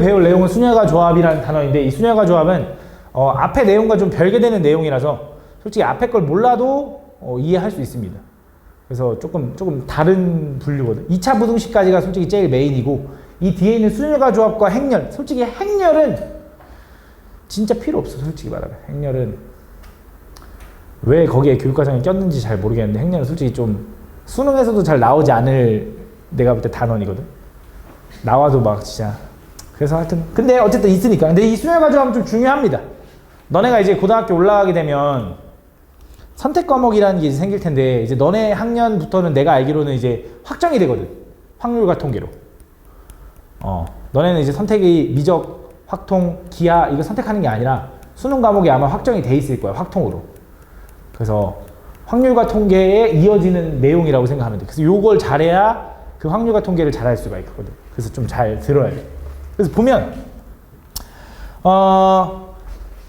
배울 내용은 순혈과 조합이라는 단어인데, 이 순혈과 조합은 앞에 내용과 좀 별개되는 내용이라서 솔직히 앞에 걸 몰라도 이해할 수 있습니다. 그래서 조금 다른 분류거든. 2차 부등식까지가 솔직히 제일 메인이고, 이 뒤에 있는 순혈과 조합과 행렬, 솔직히 행렬은 진짜 필요 없어. 솔직히 말하면 행렬은 왜 거기에 교육과정에 꼈는지 잘 모르겠는데, 행렬은 솔직히 좀 수능에서도 잘 나오지 않을, 내가 볼 때 단원이거든. 나와도 막 진짜. 그래서 하여튼 근데 어쨌든 있으니까. 근데 이 순혈과 조합은 좀 중요합니다. 너네가 이제 고등학교 올라가게 되면 선택 과목이라는 게 이제 생길 텐데, 이제 너네 학년부터는 내가 알기로는 이제 확정이 되거든. 확률과 통계로. 너네는 이제 선택이 미적, 확통, 기하 이거 선택하는 게 아니라 수능 과목이 아마 확정이 돼 있을 거야. 확통으로. 그래서 확률과 통계에 이어지는 내용이라고 생각하면 돼. 그래서 요걸 잘해야 그 확률과 통계를 잘할 수가 있거든. 그래서 좀 잘 들어야 돼. 그래서 보면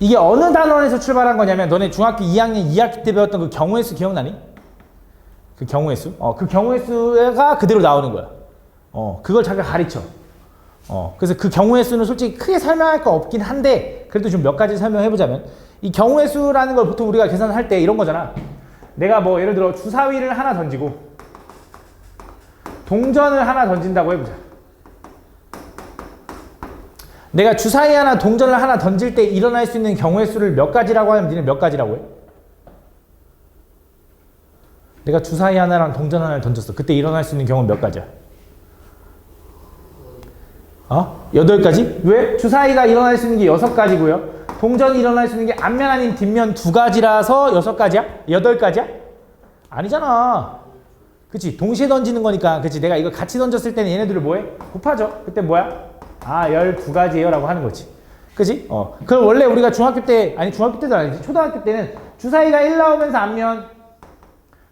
이게 어느 단원에서 출발한 거냐면, 너네 중학교 2학년 2학기 때 배웠던 그 경우의 수 기억나니? 그 경우의 수? 그 경우의 수가 그대로 나오는 거야. 그걸 자기가 가르쳐. 그래서 그 경우의 수는 솔직히 크게 설명할 거 없긴 한데, 그래도 좀 몇 가지 설명해보자면, 이 경우의 수라는 걸 보통 우리가 계산을 할 때 이런 거잖아. 내가 뭐 예를 들어 주사위를 하나 던지고 동전을 하나 던진다고 해보자. 내가 주사위 하나, 동전을 하나 던질 때 일어날 수 있는 경우의 수를 몇 가지라고 하면 니는 몇 가지라고 해? 내가 주사위 하나랑 동전 하나를 던졌어. 그때 일어날 수 있는 경우는 몇 가지야? 8가지? 왜? 주사위가 일어날 수 있는 게 6가지고요. 동전이 일어날 수 있는 게 앞면 아닌 뒷면 2가지라서 6가지야? 8가지야? 아니잖아. 그치? 동시에 던지는 거니까. 그치? 내가 이거 같이 던졌을 때는 얘네들을 뭐해? 곱하죠. 그때 뭐야? 12가지예요 라고 하는 거지. 그치? 그럼 원래 우리가 중학교 때, 아니 중학교 때도 아니지, 초등학교 때는 주사위가 1 나오면서 앞면,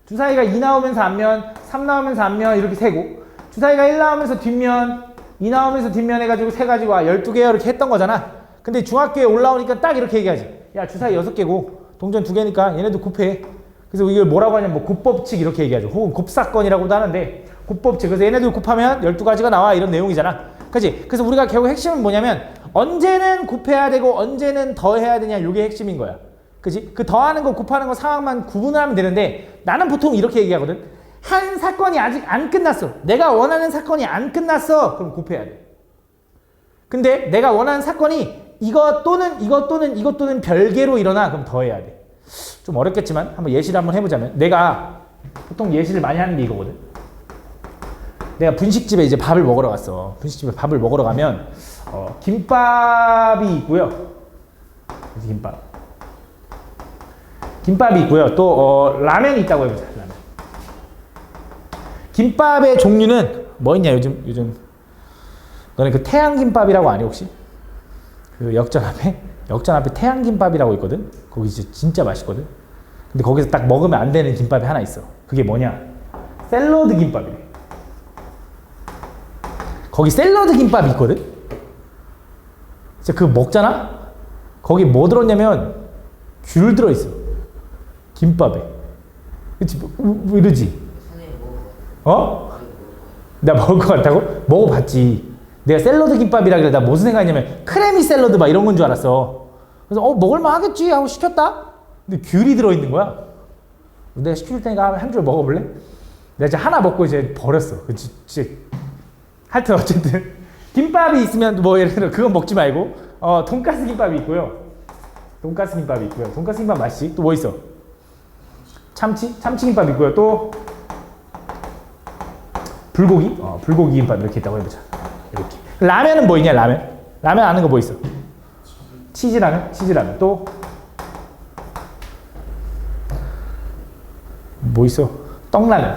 주사위가 2 나오면서 앞면, 3 나오면서 앞면 이렇게 세고, 주사위가 1 나오면서 뒷면, 2 나오면서 뒷면 해가지고 세가지고 12개요 이렇게 했던 거잖아. 근데 중학교에 올라오니까 딱 이렇게 얘기하지. 야, 주사위 6개고 동전 2개니까 얘네도 곱해. 그래서 이걸 뭐라고 하냐면 뭐 곱법칙 이렇게 얘기하죠. 혹은 곱사건이라고도 하는데, 곱법칙. 그래서 얘네들 곱하면 12가지가 나와 이런 내용이잖아. 그치? 그래서 우리가 결국 핵심은 뭐냐면, 언제는 곱해야 되고 언제는 더해야 되냐, 이게 핵심인 거야. 그치? 그 더하는 거 곱하는 거 상황만 구분을 하면 되는데, 나는 보통 이렇게 얘기하거든. 한 사건이 아직 안 끝났어. 내가 원하는 사건이 안 끝났어. 그럼 곱해야 돼. 근데 내가 원하는 사건이 이것 또는 별개로 일어나. 그럼 더해야 돼. 좀 어렵겠지만 한번 예시를 한번 해보자면, 내가 보통 예시를 많이 하는 게 이거거든. 내가 분식집에 이제 밥을 먹으러 갔어. 분식집에 밥을 먹으러 가면 김밥이 있고요. 김밥이 있고요. 또 라면이 있다고 해보자. 라면. 김밥의 종류는 뭐 있냐? 요즘 너네 그 태양김밥이라고 아니 혹시? 그 역전 앞에 태양김밥이라고 있거든. 거기 진짜 맛있거든. 근데 거기서 딱 먹으면 안 되는 김밥이 하나 있어. 그게 뭐냐? 샐러드 김밥이래. 거기 샐러드 김밥이 있거든? 진짜 그거 먹잖아? 거기 뭐 들었냐면 귤 들어있어. 김밥에. 그치? 뭐 이러지? 내가 먹을 것 같다고? 먹어봤지. 내가 샐러드 김밥이라 그래. 나 무슨 생각했냐면 크래미 샐러드 막 이런 건 줄 알았어. 그래서 먹을만 하겠지 하고 시켰다? 근데 귤이 들어있는 거야. 내가 시킬 테니까 한 줄 먹어볼래? 내가 이제 하나 먹고 이제 버렸어. 진짜. 하여튼 어쨌든 김밥이 있으면 뭐 예를 들어 그건 먹지 말고 돈가스 김밥이 있고요. 돈가스 김밥 맛있지? 또 뭐 있어? 참치 김밥 있고요. 또 불고기? 불고기 김밥 이렇게 있다고 해보자. 이렇게. 라면은 뭐 있냐? 라면 아는 거 뭐 있어? 치즈라면. 또 뭐 있어? 떡라면.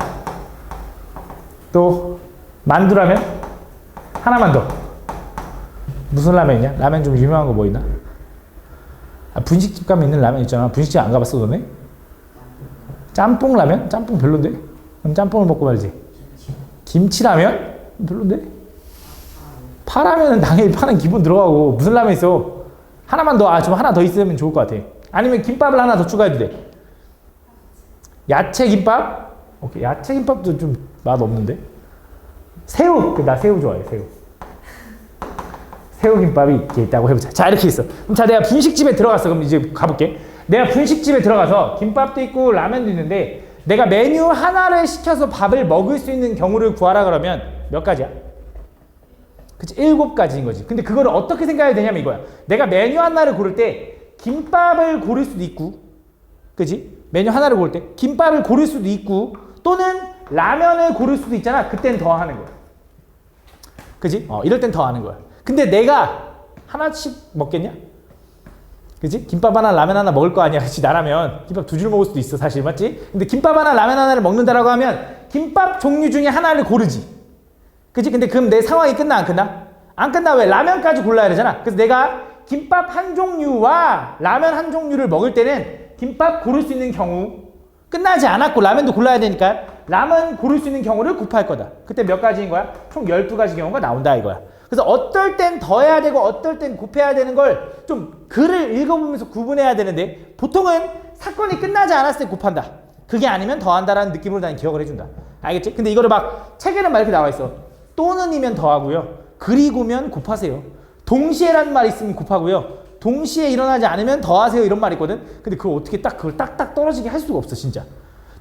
또 만두라면? 하나만 더. 무슨 라면 있냐? 라면 좀 유명한 거 뭐 있나? 분식집 가면 있는 라면 있잖아. 분식집 안 가봤어 너네? 짬뽕 라면? 짬뽕 별론데? 그럼 짬뽕을 먹고 말지. 김치라면? 별론데? 파라면은 당연히 파는 기본 들어가고. 무슨 라면 있어? 하나만 더, 좀 하나 더 있으면 좋을 것 같아. 아니면 김밥을 하나 더 추가해도 돼. 야채 김밥? 오케이. 야채 김밥도 좀 맛 없는데? 새우! 나 새우 좋아해, 새우. 새우김밥이 이렇게 있다고 해보자. 자, 이렇게 있어. 그럼 자, 내가 분식집에 들어갔어. 그럼 이제 가볼게. 내가 분식집에 들어가서 김밥도 있고 라면도 있는데 내가 메뉴 하나를 시켜서 밥을 먹을 수 있는 경우를 구하라 그러면 몇 가지야? 그치, 7가지인 거지. 근데 그거를 어떻게 생각해야 되냐면 이거야. 내가 메뉴 하나를 고를 때 김밥을 고를 수도 있고, 그치? 메뉴 하나를 고를 때 김밥을 고를 수도 있고 또는 라면을 고를 수도 있잖아. 그땐 더 하는 거야. 그치? 이럴 땐 더 하는 거야. 근데 내가 하나씩 먹겠냐? 그치? 김밥 하나 라면 하나 먹을 거 아니야. 그치? 나라면 김밥 2줄 먹을 수도 있어 사실. 맞지? 근데 김밥 하나 라면 하나를 먹는다라고 하면 김밥 종류 중에 하나를 고르지. 그치? 근데 그럼 내 상황이 끝나 안 끝나? 안 끝나. 왜? 라면까지 골라야 되잖아. 그래서 내가 김밥 한 종류와 라면 한 종류를 먹을 때는 김밥 고를 수 있는 경우 끝나지 않았고 라면도 골라야 되니까 라면 고를 수 있는 경우를 곱할 거다. 그때 몇 가지인 거야? 총 12가지 경우가 나온다 이거야. 그래서 어떨 땐 더해야 되고 어떨 땐 곱해야 되는 걸 좀 글을 읽어보면서 구분해야 되는데 보통은 사건이 끝나지 않았을 때 곱한다. 그게 아니면 더한다라는 느낌으로 나는 기억을 해준다. 알겠지? 근데 이거를 막 책에는 막 이렇게 나와 있어. 또는이면 더하고요. 그리고면 곱하세요. 동시에라는 말이 있으면 곱하고요. 동시에 일어나지 않으면 더하세요 이런 말이 있거든. 근데 그걸 어떻게 그걸 딱딱 떨어지게 할 수가 없어 진짜.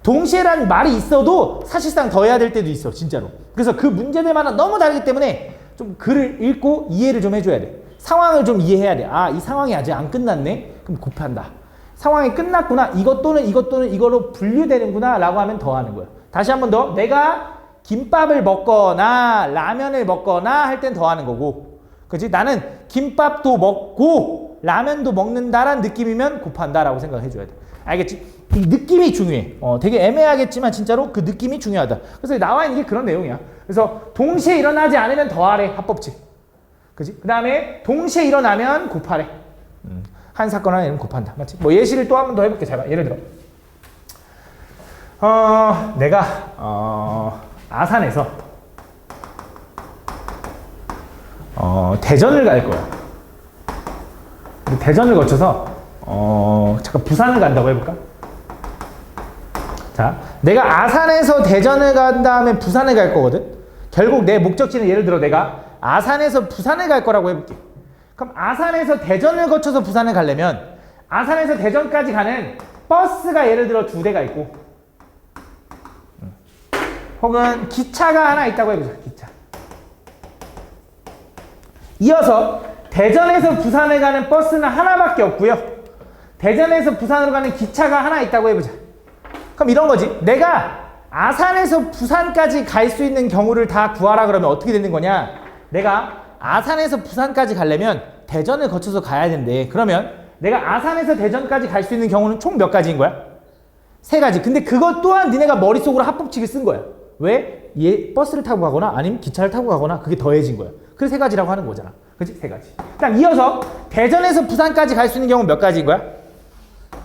동시에라는 말이 있어도 사실상 더해야 될 때도 있어 진짜로. 그래서 그 문제들마다 너무 다르기 때문에 좀 글을 읽고 이해를 좀 해줘야 돼. 상황을 좀 이해해야 돼. 아, 이 상황이 아직 안 끝났네? 그럼 곱한다. 상황이 끝났구나. 이것 또는 이거로 분류되는구나 라고 하면 더하는 거야. 다시 한 번 더. 내가 김밥을 먹거나 라면을 먹거나 할 땐 더하는 거고, 그치? 나는 김밥도 먹고 라면도 먹는다라는 느낌이면 곱한다라고 생각을 해줘야 돼. 알겠지? 이 느낌이 중요해. 되게 애매하겠지만 진짜로 그 느낌이 중요하다. 그래서 나와 있는 게 그런 내용이야. 그래서 동시에 일어나지 않으면 더하래. 합법칙. 그치? 그 다음에 동시에 일어나면 곱하래. 한 사건 하나는 곱한다. 맞지? 뭐 예시를 또 한 번 더 해볼게. 잘 봐. 예를 들어 내가 아산에서 대전을 갈 거야. 대전을 거쳐서 잠깐 부산을 간다고 해볼까? 자, 내가 아산에서 대전을 간 다음에 부산을 갈 거거든. 결국 내 목적지는 예를 들어 내가 아산에서 부산을 갈 거라고 해볼게. 그럼 아산에서 대전을 거쳐서 부산을 가려면 아산에서 대전까지 가는 버스가 예를 들어 2대가 있고 혹은 기차가 하나 있다고 해보자. 기차. 이어서 대전에서 부산을 가는 버스는 하나밖에 없고요. 대전에서 부산으로 가는 기차가 하나 있다고 해보자. 그럼 이런 거지. 내가 아산에서 부산까지 갈 수 있는 경우를 다 구하라 그러면 어떻게 되는 거냐. 내가 아산에서 부산까지 가려면 대전을 거쳐서 가야 된대. 그러면 내가 아산에서 대전까지 갈 수 있는 경우는 총 몇 가지인 거야? 3가지. 근데 그것 또한 니네가 머릿속으로 합법칙을 쓴 거야. 왜? 버스를 타고 가거나 아니면 기차를 타고 가거나 그게 더해진 거야. 그래서 3가지라고 하는 거잖아. 그치? 3가지. 그다음 이어서 대전에서 부산까지 갈 수 있는 경우는 몇 가지인 거야?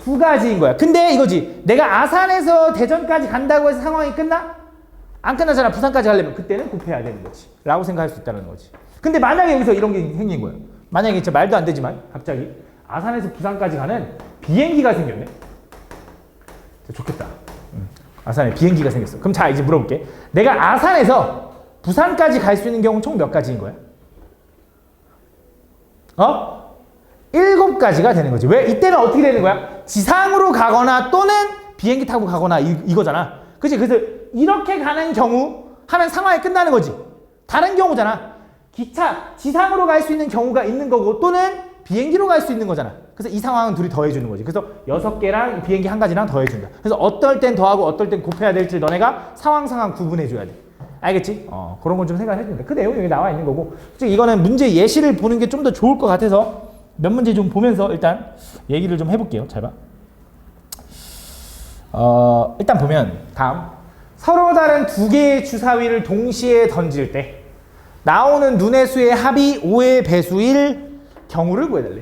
2가지인 거야. 근데 이거지. 내가 아산에서 대전까지 간다고 해서 상황이 끝나? 안 끝나잖아. 부산까지 가려면 그때는 곱해야 되는 거지. 라고 생각할 수 있다는 거지. 근데 만약에 여기서 이런 게 생긴 거야. 만약에 진짜 말도 안 되지만 갑자기 아산에서 부산까지 가는 비행기가 생겼네. 좋겠다. 아산에 비행기가 생겼어. 그럼 자 이제 물어볼게. 내가 아산에서 부산까지 갈 수 있는 경우는 총 몇 가지인 거야? 7가지가 되는 거지. 왜? 이때는 어떻게 되는 거야? 지상으로 가거나 또는 비행기 타고 가거나 이거잖아. 그치? 그래서 이렇게 가는 경우 하면 상황이 끝나는 거지. 다른 경우잖아. 기차, 지상으로 갈 수 있는 경우가 있는 거고 또는 비행기로 갈 수 있는 거잖아. 그래서 이 상황은 둘이 더해주는 거지. 그래서 6개랑 비행기 1가지랑 더해준다. 그래서 어떨 땐 더하고 어떨 땐 곱해야 될지 너네가 상황 구분해줘야 돼. 알겠지? 그런 건 좀 생각을 해준다. 그 내용이 여기 나와 있는 거고. 솔직히 이거는 문제 예시를 보는 게 좀 더 좋을 것 같아서 몇 문제 좀 보면서 일단 얘기를 좀 해볼게요. 잘 봐. 일단 보면 다음 서로 다른 2개의 주사위를 동시에 던질 때 나오는 눈의 수의 합이 5의 배수일 경우를 구해달래.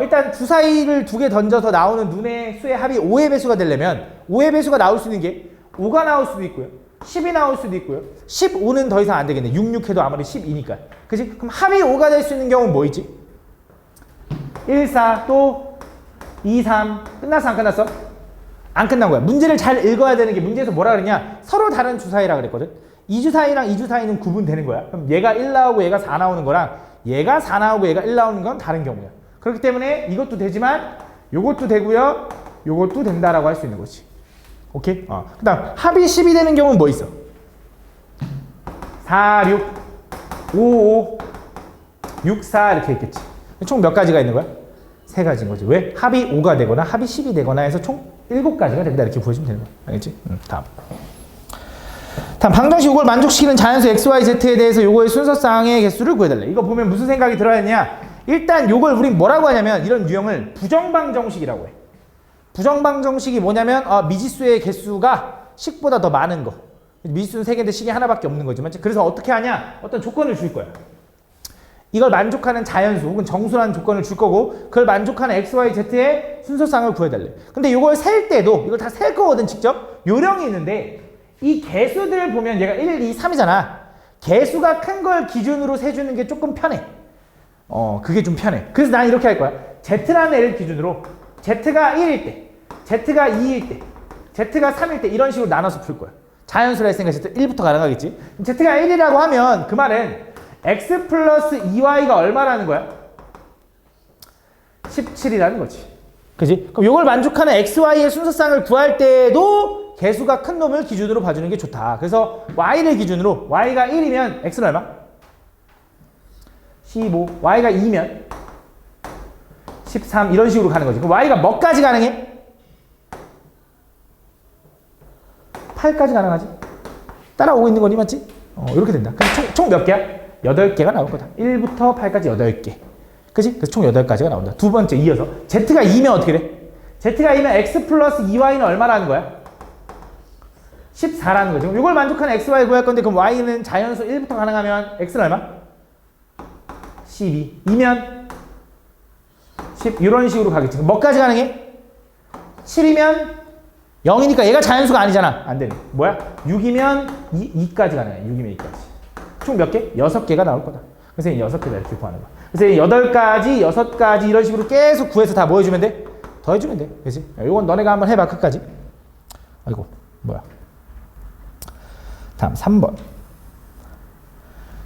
일단 주사위를 2개 던져서 나오는 눈의 수의 합이 5의 배수가 되려면 5의 배수가 나올 수 있는 게 5가 나올 수도 있고요. 10이 나올 수도 있고요. 15는 더 이상 안 되겠네. 6 해도 아무리 12니까. 그치? 그럼 합이 5가 될 수 있는 경우는 뭐 있지? 1, 4, 또 2, 3. 끝났어? 안 끝났어? 안 끝난 거야. 문제를 잘 읽어야 되는 게 문제에서 뭐라 그랬냐? 서로 다른 주사위라 그랬거든. 이 주사위랑 이 주사위는 구분되는 거야. 그럼 얘가 1 나오고 얘가 4 나오는 거랑 얘가 4 나오고 얘가 1 나오는 건 다른 경우야. 그렇기 때문에 이것도 되지만 요것도 되고요. 요것도 된다라고 할 수 있는 거지. 오케이? 그 다음 합이 10이 되는 경우는 뭐 있어? 4, 6, 5, 5, 6, 4 이렇게 있겠지. 총 몇 가지가 있는 거야? 3가지인 거지. 왜? 합이 5가 되거나 합이 10이 되거나 해서 총 7가지가 된다 이렇게 구해주면 되는 거야. 알겠지? 다음 방정식 요걸 만족시키는 자연수 x, y, z에 대해서 요거의 순서쌍의 개수를 구해달래. 이거 보면 무슨 생각이 들어야 되냐? 일단 요걸 우린 뭐라고 하냐면 이런 유형을 부정방정식이라고 해. 부정방정식이 뭐냐면 미지수의 개수가 식보다 더 많은 거. 미지수는 3개인데 식이 하나밖에 없는 거지. 맞지? 그래서 어떻게 하냐? 어떤 조건을 줄 거야. 이걸 만족하는 자연수 혹은 정수라는 조건을 줄 거고 그걸 만족하는 x, y, z의 순서쌍을 구해달래. 근데 이걸 셀 때도 이걸 다 셀 거거든 직접. 요령이 있는데 이 개수들을 보면 얘가 1, 2, 3이잖아. 개수가 큰 걸 기준으로 세주는 게 조금 편해. 그게 좀 편해. 그래서 난 이렇게 할 거야. Z라는 애를 기준으로 Z가 1일 때, Z가 2일 때, Z가 3일 때 이런 식으로 나눠서 풀 거야. 자연수라 했으니까 Z 1부터 가능하겠지. Z가 1이라고 하면 그 말은 X 플러스 2Y가 얼마라는 거야? 17이라는 거지. 그지? 그럼 이걸 만족하는 X, Y의 순서쌍을 구할 때도 개수가 큰 놈을 기준으로 봐주는 게 좋다. 그래서 Y를 기준으로 Y가 1이면 X는 얼마? 15. Y가 2면 13 이런 식으로 가는 거지. 그럼 Y가 뭐까지 가능해? 8까지 가능하지. 따라오고 있는 거니 맞지? 이렇게 된다. 그럼 총 몇 개야? 8개가 나올 거다. 1부터 8까지 8개. 그치? 그래서 총 8가지가 나온다. 두 번째 이어서 Z가 2면 어떻게 돼? Z가 2면 X 플러스 2Y는 얼마라는 거야? 14라는 거죠. 이걸 만족하는 x, y 구할 건데 그럼 y는 자연수 1부터 가능하면 x는 얼마? 12. 2면 10. 이런 식으로 가겠지. 그럼 뭐까지 가능해? 7이면 0이니까 얘가 자연수가 아니잖아. 안 되네. 뭐야? 6이면 2까지 가능해. 6이면 2까지. 총 몇 개? 6개가 나올 거다. 그래서 이 6개다 이렇게 구하는 거야. 그래서 이 8가지, 6가지 이런 식으로 계속 구해서 다 뭐 해주면 돼? 더 해주면 돼. 그치? 이건 너네가 한번 해봐. 끝까지. 아이고 뭐야. 다음 3번.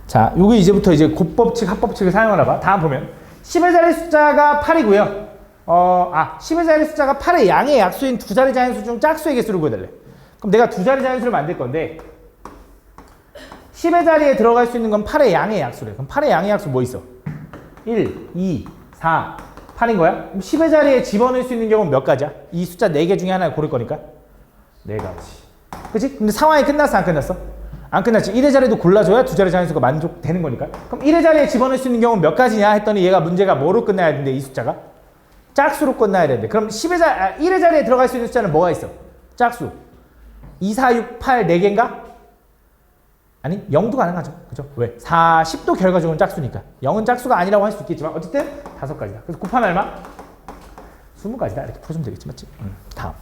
자, 요게 이제부터 이제 곱법칙, 합법칙을 사용하나 봐. 다음 보면 10의 자리 숫자가 8이고요. 10의 자리 숫자가 8의 양의 약수인 두 자리 자연수 중 짝수의 개수를 구해달래. 그럼 내가 두 자리 자연수를 만들 건데 10의 자리에 들어갈 수 있는 건 8의 양의 약수래. 그럼 8의 양의 약수 뭐 있어? 1, 2, 4, 8인 거야? 그럼 10의 자리에 집어넣을 수 있는 경우는 몇 가지야? 이 숫자 4개 중에 하나를 고를 거니까 4가지. 그치? 근데 상황이 끝났어? 안 끝났어? 안 끝났지. 1의 자리도 골라줘야 두 자리 자연수가 만족되는 거니까. 그럼 1의 자리에 집어넣을 수 있는 경우는 몇 가지냐 했더니 얘가 문제가 뭐로 끝나야 되는데 이 숫자가? 짝수로 끝나야 되는데 그럼 1의 자리에 들어갈 수 있는 숫자는 뭐가 있어? 짝수. 2, 4, 6, 8, 4개인가? 아니 0도 가능하죠. 그죠? 왜? 40도 결과적으로는 짝수니까. 0은 짝수가 아니라고 할 수 있겠지만 어쨌든 5가지다. 그래서 곱하면 얼마? 20가지다. 이렇게 풀어주면 되겠지. 맞지? 다음.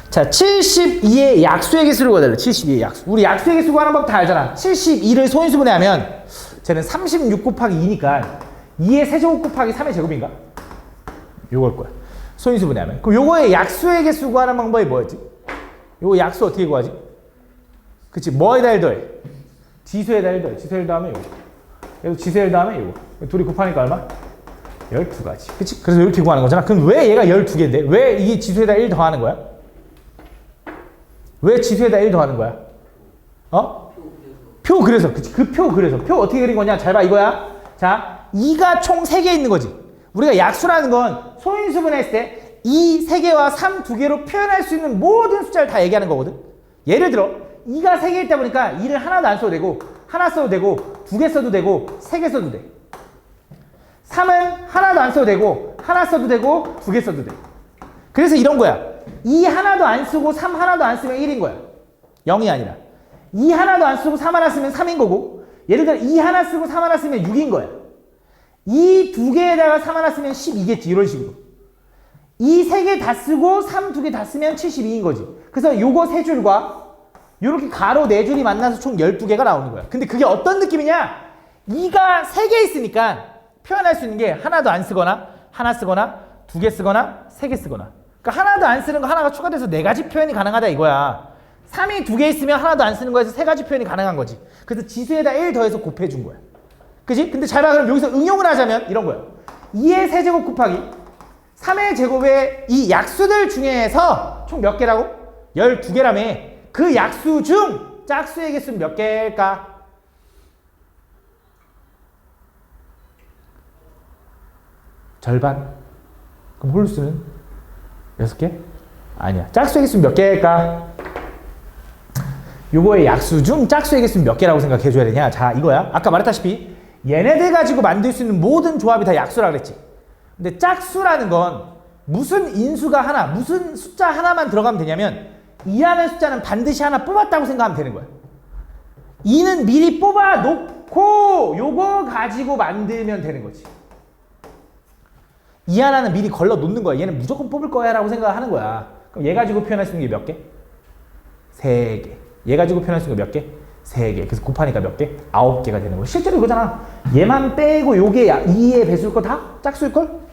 자, 72의 약수의 개수를 구해달래. 72의 약수. 우리 약수의 개수 구하는 법 다 알잖아. 72를 소인수분해하면 쟤는 36 곱하기 2니까 2의 세제곱 곱하기 3의 제곱인가? 요걸 거야. 소인수분해하면. 그럼 요거의 약수의 개수 구하는 방법이 뭐였지? 요거 약수 어떻게 구하지? 그치? 뭐에다 1 더해? 지수에다 1 더해. 지수에 1 더하면 요거. 그래서 지수에 1 더하면 요거. 둘이 곱하니까 얼마? 12가지. 그치? 그래서 이렇게 구하는 거잖아. 그럼 왜 얘가 12개인데? 왜 이게 지수에다 1 더하는 거야? 왜 지수에다 1 더하는 거야? 표 그래서. 그치? 그 표 그래서. 표 어떻게 그린 거냐? 잘 봐 이거야. 자, 2가 총 3개 있는 거지. 우리가 약수라는 건 소인수분했을 때 2 3개와 3 2개로 표현할 수 있는 모든 숫자를 다 얘기하는 거거든. 예를 들어 2가 3개 있다 보니까 2를 하나도 안 써도 되고 하나 써도 되고 2개 써도 되고 3개 써도 돼. 3은 하나도 안 써도 되고 하나 써도 되고 2개 써도 돼. 그래서 이런 거야. 2 하나도 안 쓰고 3 하나도 안 쓰면 1인 거야. 0이 아니라 2 하나도 안 쓰고 3 하나 쓰면 3인 거고 예를 들어 2 하나 쓰고 3 하나 쓰면 6인 거야. 2 2개에다가 3 하나 쓰면 12겠지. 이런 식으로 2 3개 다 쓰고 3 2개 다 쓰면 72인 거지. 그래서 요거 3줄과 요렇게 가로 4줄이 만나서 총 12개가 나오는 거야. 근데 그게 어떤 느낌이냐? 2가 3개 있으니까 표현할 수 있는 게 하나도 안 쓰거나 하나 쓰거나 2개 쓰거나 3개 쓰거나. 그러니까 하나도 안 쓰는 거 하나가 추가돼서 4가지 표현이 가능하다 이거야. 3이 두 개 있으면 하나도 안 쓰는 거에서 세 가지 표현이 가능한 거지. 그래서 지수에다 1 더해서 곱해준 거야. 그지? 근데 잘 봐. 그럼 여기서 응용을 하자면 이런 거예요. 2의 세제곱 곱하기 3의 제곱의 이 약수들 중에서 총 몇 개라고? 12개라며. 그 약수 중 짝수의 개수는 몇 개일까? 절반. 그럼 홀수는 6개? 아니야. 짝수의 개수는 몇 개일까? 요거의 약수 중 짝수의 개수는 몇 개라고 생각해 줘야 되냐? 자, 이거야. 아까 말했다시피 얘네들 가지고 만들 수 있는 모든 조합이 다 약수라 그랬지. 근데 짝수라는 건 무슨 인수가 하나, 무슨 숫자 하나만 들어가면 되냐면 2라는 숫자는 반드시 하나 뽑았다고 생각하면 되는 거야. 2는 미리 뽑아 놓고 요거 가지고 만들면 되는 거지. 2 하나는 미리 걸러 놓는 거야. 얘는 무조건 뽑을 거야 라고 생각하는 거야. 그럼 얘 가지고 표현할 수 있는 게 몇 개? 3개. 얘 가지고 표현할 수 있는 게 몇 개? 3개. 그래서 곱하니까 몇 개? 9개가 되는 거야. 실제로 이거잖아. 얘만 빼고 요게 2의 배수일 거 다 짝수일걸?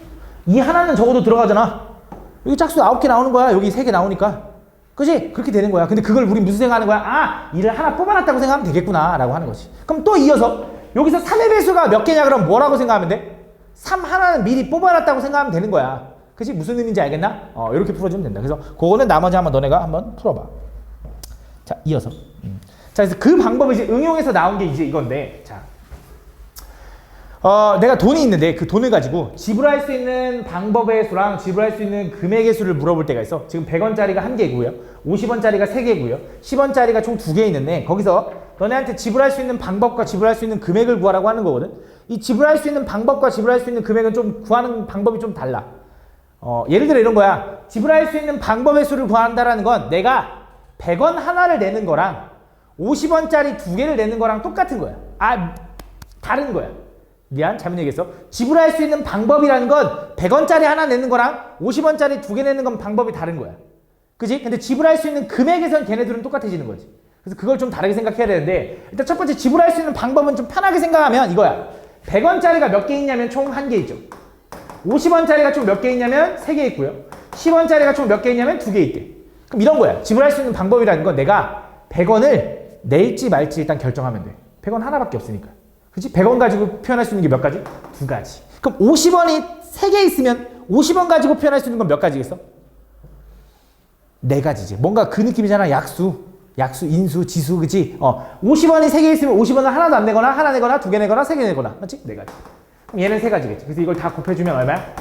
2 하나는 적어도 들어가잖아. 여기 짝수 9개 나오는 거야. 여기 3개 나오니까. 그치? 그렇게 되는 거야. 근데 그걸 우리 무슨 생각하는 거야? 아, 2를 하나 뽑아놨다고 생각하면 되겠구나 라고 하는 거지. 그럼 또 이어서 여기서 3의 배수가 몇 개냐 그럼 뭐라고 생각하면 돼? 3 하나는 미리 뽑아놨다고 생각하면 되는 거야. 그치? 무슨 의미인지 알겠나? 이렇게 풀어주면 된다. 그래서 그거는 나머지 한번 너네가 한번 풀어봐. 자, 이어서. 자, 그래서 그 방법을 이제 응용해서 나온 게 이제 이건데, 자. 내가 돈이 있는데 그 돈을 가지고 지불할 수 있는 방법의 수랑 지불할 수 있는 금액의 수를 물어볼 때가 있어. 지금 100원짜리가 1개고요. 50원짜리가 3개고요. 10원짜리가 총 2개 있는데 거기서 너네한테 지불할 수 있는 방법과 지불할 수 있는 금액을 구하라고 하는 거거든. 이 지불할 수 있는 방법과 지불할 수 있는 금액은 좀 구하는 방법이 좀 달라. 예를 들어 이런 거야. 지불할 수 있는 방법의 수를 구한다라는 건 내가 100원 하나를 내는 거랑 50원짜리 2개를 내는 거랑 똑같은 거야. 다른 거야. 미안, 잘못 얘기했어. 지불할 수 있는 방법이라는 건 100원짜리 하나 내는 거랑 50원짜리 2개 내는 건 방법이 다른 거야. 그지? 근데 지불할 수 있는 금액에선 걔네들은 똑같아지는 거지. 그래서 그걸 좀 다르게 생각해야 되는데 일단 첫 번째 지불할 수 있는 방법은 좀 편하게 생각하면 이거야. 100원짜리가 몇 개 있냐면 총 1개 있죠. 50원짜리가 총 몇 개 있냐면 3개 있고요. 10원짜리가 총 몇 개 있냐면 2개 있대. 그럼 이런 거야. 지불할 수 있는 방법이라는 건 내가 100원을 낼지 말지 일단 결정하면 돼. 100원 하나밖에 없으니까. 그치? 100원 가지고 표현할 수 있는 게 몇 가지? 2가지. 그럼 50원이 3개 있으면 50원 가지고 표현할 수 있는 건 몇 가지겠어? 4가지지. 뭔가 그 느낌이잖아. 약수, 인수, 지수, 그치? 50원이 3개 있으면 50원을 하나도 안 내거나, 하나 내거나, 2개 내거나, 3개 내거나. 맞지? 4가지. 그럼 얘는 3가지겠지. 그래서 이걸 다 곱해주면 얼마야?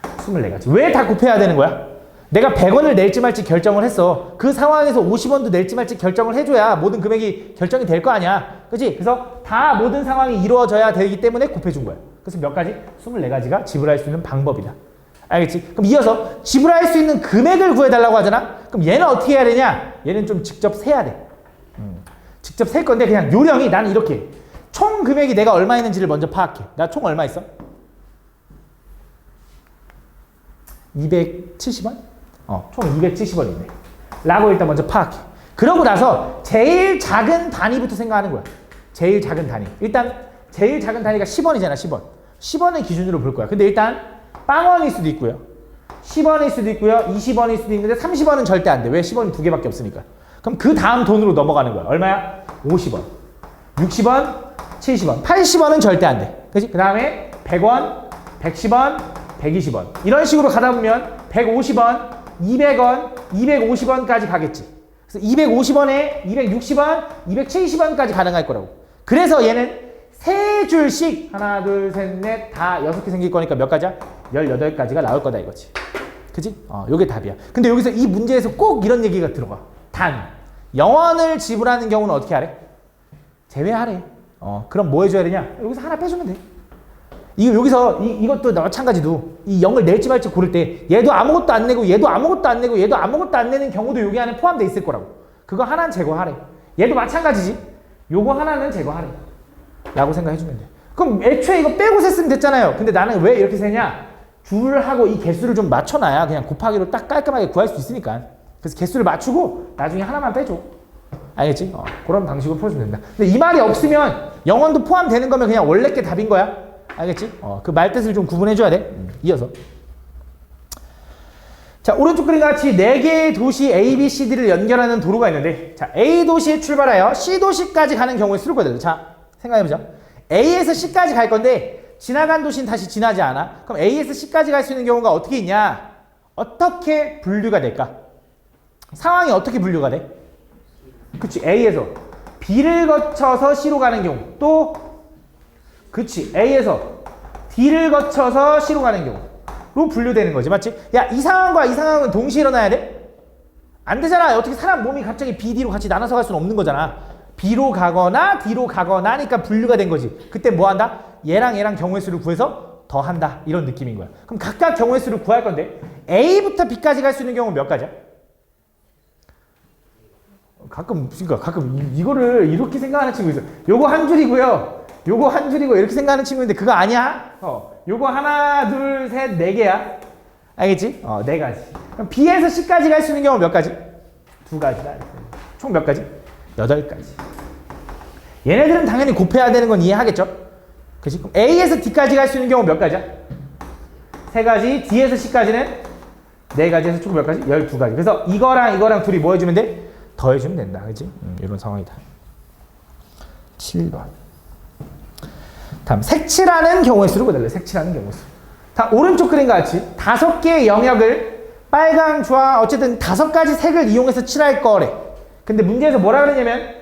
24가지. 왜 다 곱해야 되는 거야? 내가 100원을 낼지 말지 결정을 했어. 그 상황에서 50원도 낼지 말지 결정을 해줘야 모든 금액이 결정이 될 거 아니야. 그치? 그래서 다 모든 상황이 이루어져야 되기 때문에 곱해준 거야. 그래서 몇 가지? 24가지가 지불할 수 있는 방법이다. 알겠지? 그럼 이어서 지불할 수 있는 금액을 구해달라고 하잖아? 그럼 얘는 어떻게 해야 되냐? 얘는 좀 직접 세야 돼. 직접 셀 건데 그냥 요령이 나는 이렇게. 총 금액이 내가 얼마 있는지를 먼저 파악해. 나 총 얼마 있어? 270원? 총 270원 있네. 라고 일단 먼저 파악해. 그러고 나서 제일 작은 단위부터 생각하는 거야. 제일 작은 단위. 일단 제일 작은 단위가 10원이잖아. 10원. 10원을 기준으로 볼 거야. 근데 일단 빵원일 수도 있고요. 10원일 수도 있고요. 20원일 수도 있는데 30원은 절대 안 돼. 왜? 10원이 2개밖에 없으니까. 그럼 그 다음 돈으로 넘어가는 거야. 얼마야? 50원, 60원, 70원, 80원은 절대 안 돼. 그치? 그 다음에 100원, 110원, 120원. 이런 식으로 가다 보면 150원, 200원, 250원까지 가겠지. 그래서 250원에 260원, 270원까지 가능할 거라고. 그래서 얘는 세 줄씩 하나, 둘, 셋, 넷, 다 6개 생길 거니까 몇 가지야? 18가지가 나올 거다 이거지. 그치? 요게 답이야. 근데 여기서 이 문제에서 꼭 이런 얘기가 들어가. 단, 영원을 지불하는 경우는 어떻게 하래? 제외하래. 그럼 뭐 해줘야 되냐? 여기서 하나 빼주면 돼. 여기서 이것도 마찬가지도 이 0을 낼지 말지 고를 때 얘도 아무것도 안 내고 얘도 아무것도 안 내고 얘도 아무것도 안 내는 경우도 여기 안에 포함되어 있을 거라고. 그거 하나는 제거하래. 얘도 마찬가지지. 요거 하나는 제거하래. 라고 생각해주면 돼. 그럼 애초에 이거 빼고 셌으면 됐잖아요. 근데 나는 왜 이렇게 세냐? 줄하고 이 개수를 좀 맞춰놔야 그냥 곱하기로 딱 깔끔하게 구할 수 있으니까. 그래서 개수를 맞추고 나중에 하나만 빼줘. 알겠지? 그런 방식으로 풀어주면 된다. 근데 이 말이 없으면 영원도 포함되는 거면 그냥 원래 게 답인 거야. 알겠지? 그 말뜻을 좀 구분해줘야 돼. 이어서. 자, 오른쪽 그림과 같이 4개의 도시 A, B, C, D를 연결하는 도로가 있는데, 자, A 도시에 출발하여 C 도시까지 가는 경우의 수를 구해야 돼요. 자, 생각해보자. A에서 C까지 갈 건데 지나간 도시는 다시 지나지 않아. 그럼 A에서 C까지 갈 수 있는 경우가 어떻게 있냐? 어떻게 분류가 될까? 상황이 어떻게 분류가 돼? 그치, A에서 B를 거쳐서 C로 가는 경우, 또 그치, A에서 D를 거쳐서 C로 가는 경우로 분류되는 거지, 맞지? 야, 이 상황과 이 상황은 동시에 일어나야 돼? 안 되잖아. 어떻게 사람 몸이 갑자기 B, D로 같이 나눠서 갈 수는 없는 거잖아. B로 가거나 D로 가거나 하니까 분류가 된 거지. 그때 뭐 한다? 얘랑 얘랑 경우의 수를 구해서 더한다, 이런 느낌인 거야. 그럼 각각 경우의 수를 구할 건데 A부터 B까지 갈 수 있는 경우는 몇 가지야? 가끔 이거를 이렇게 생각하는 친구 있어. 요거 한 줄이고요, 요거 한 줄이고 이렇게 생각하는 친구인데 그거 아니야. 요거 하나 둘 셋 네 개야. 알겠지? 네 가지. 그럼 B에서 C까지 갈 수 있는 경우 몇 가지? 2가지다. 총 몇 가지? 8가지. 얘네들은 당연히 곱해야 되는 건 이해하겠죠? 그치? 그럼 A에서 D까지 갈 수 있는 경우 몇 가지야? 3가지. D에서 C까지는 4가지에서 총 몇 가지? 12가지. 그래서 이거랑 둘이 뭐 해주면 돼? 더해주면 된다. 그치? 이런 상황이다. 7번. 다음, 색칠하는 경우의 수를 구해달래. 색칠하는 경우의 수. 다 오른쪽 그림과 같이 5개의 영역을 빨강, 주황, 어쨌든 5가지 색을 이용해서 칠할 거래. 근데 문제에서 뭐라 그러냐면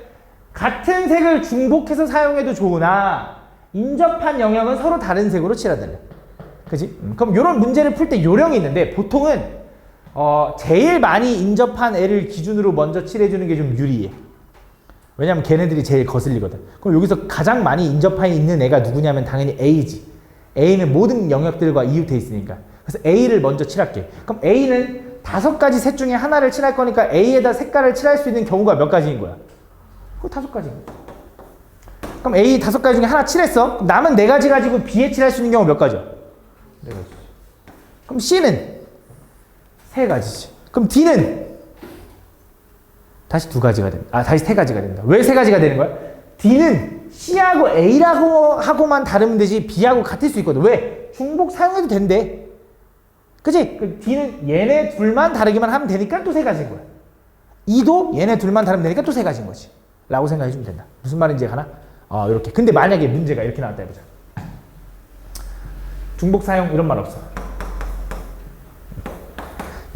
같은 색을 중복해서 사용해도 좋으나 인접한 영역은 서로 다른 색으로 칠하달래. 그치? 그럼 이런 문제를 풀 때 요령이 있는데 보통은 제일 많이 인접한 애를 기준으로 먼저 칠해주는 게 좀 유리해. 왜냐면 걔네들이 제일 거슬리거든. 그럼 여기서 가장 많이 인접해 있는 애가 누구냐면 당연히 A지. A는 모든 영역들과 이웃해 있으니까. 그래서 A를 먼저 칠할게. 그럼 A는 5가지 색 중에 하나를 칠할 거니까 A에다 색깔을 칠할 수 있는 경우가 몇 가지인 거야? 그거 5가지. 그럼 A 5가지 중에 하나 칠했어. 남은 4가지 가지고 B에 칠할 수 있는 경우 몇 가지야? 4가지. 그럼 C는 3가지지. 그럼 D는 다시 2가지가 된다. 다시 3가지가 된다. 왜 3가지가 되는 거야? D는 C하고 A라고 하고만 다르면 되지 B하고 같을 수 있거든. 왜? 중복 사용해도 된대. 그치? 그 D는 얘네 둘만 다르기만 하면 되니까 또 3가지인 거야. E도 얘네 둘만 다르면 되니까 또 3가지인 거지. 라고 생각해주면 된다. 무슨 말인지 가나? 이렇게. 근데 만약에 문제가 이렇게 나왔다 해보자. 중복 사용 이런 말 없어.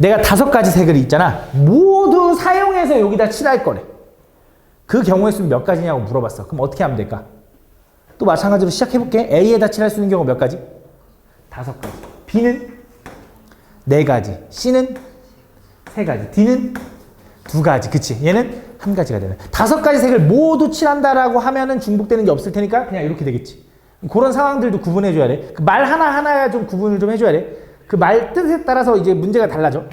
내가 5가지 색을 있잖아. 모두 사용해서 여기다 칠할 거래. 그 경우의 수는 몇 가지냐고 물어봤어. 그럼 어떻게 하면 될까? 또 마찬가지로 시작해볼게. A에다 칠할 수 있는 경우 몇 가지? 5가지. B는 4가지. C는 3가지. D는 2가지. 그치? 얘는 1가지가 되네. 5가지 색을 모두 칠한다라고 하면은 중복되는 게 없을 테니까 그냥 이렇게 되겠지. 그런 상황들도 구분해줘야 돼. 그 말 하나하나 좀 구분을 좀 해줘야 돼. 그 말 뜻에 따라서 이제 문제가 달라져.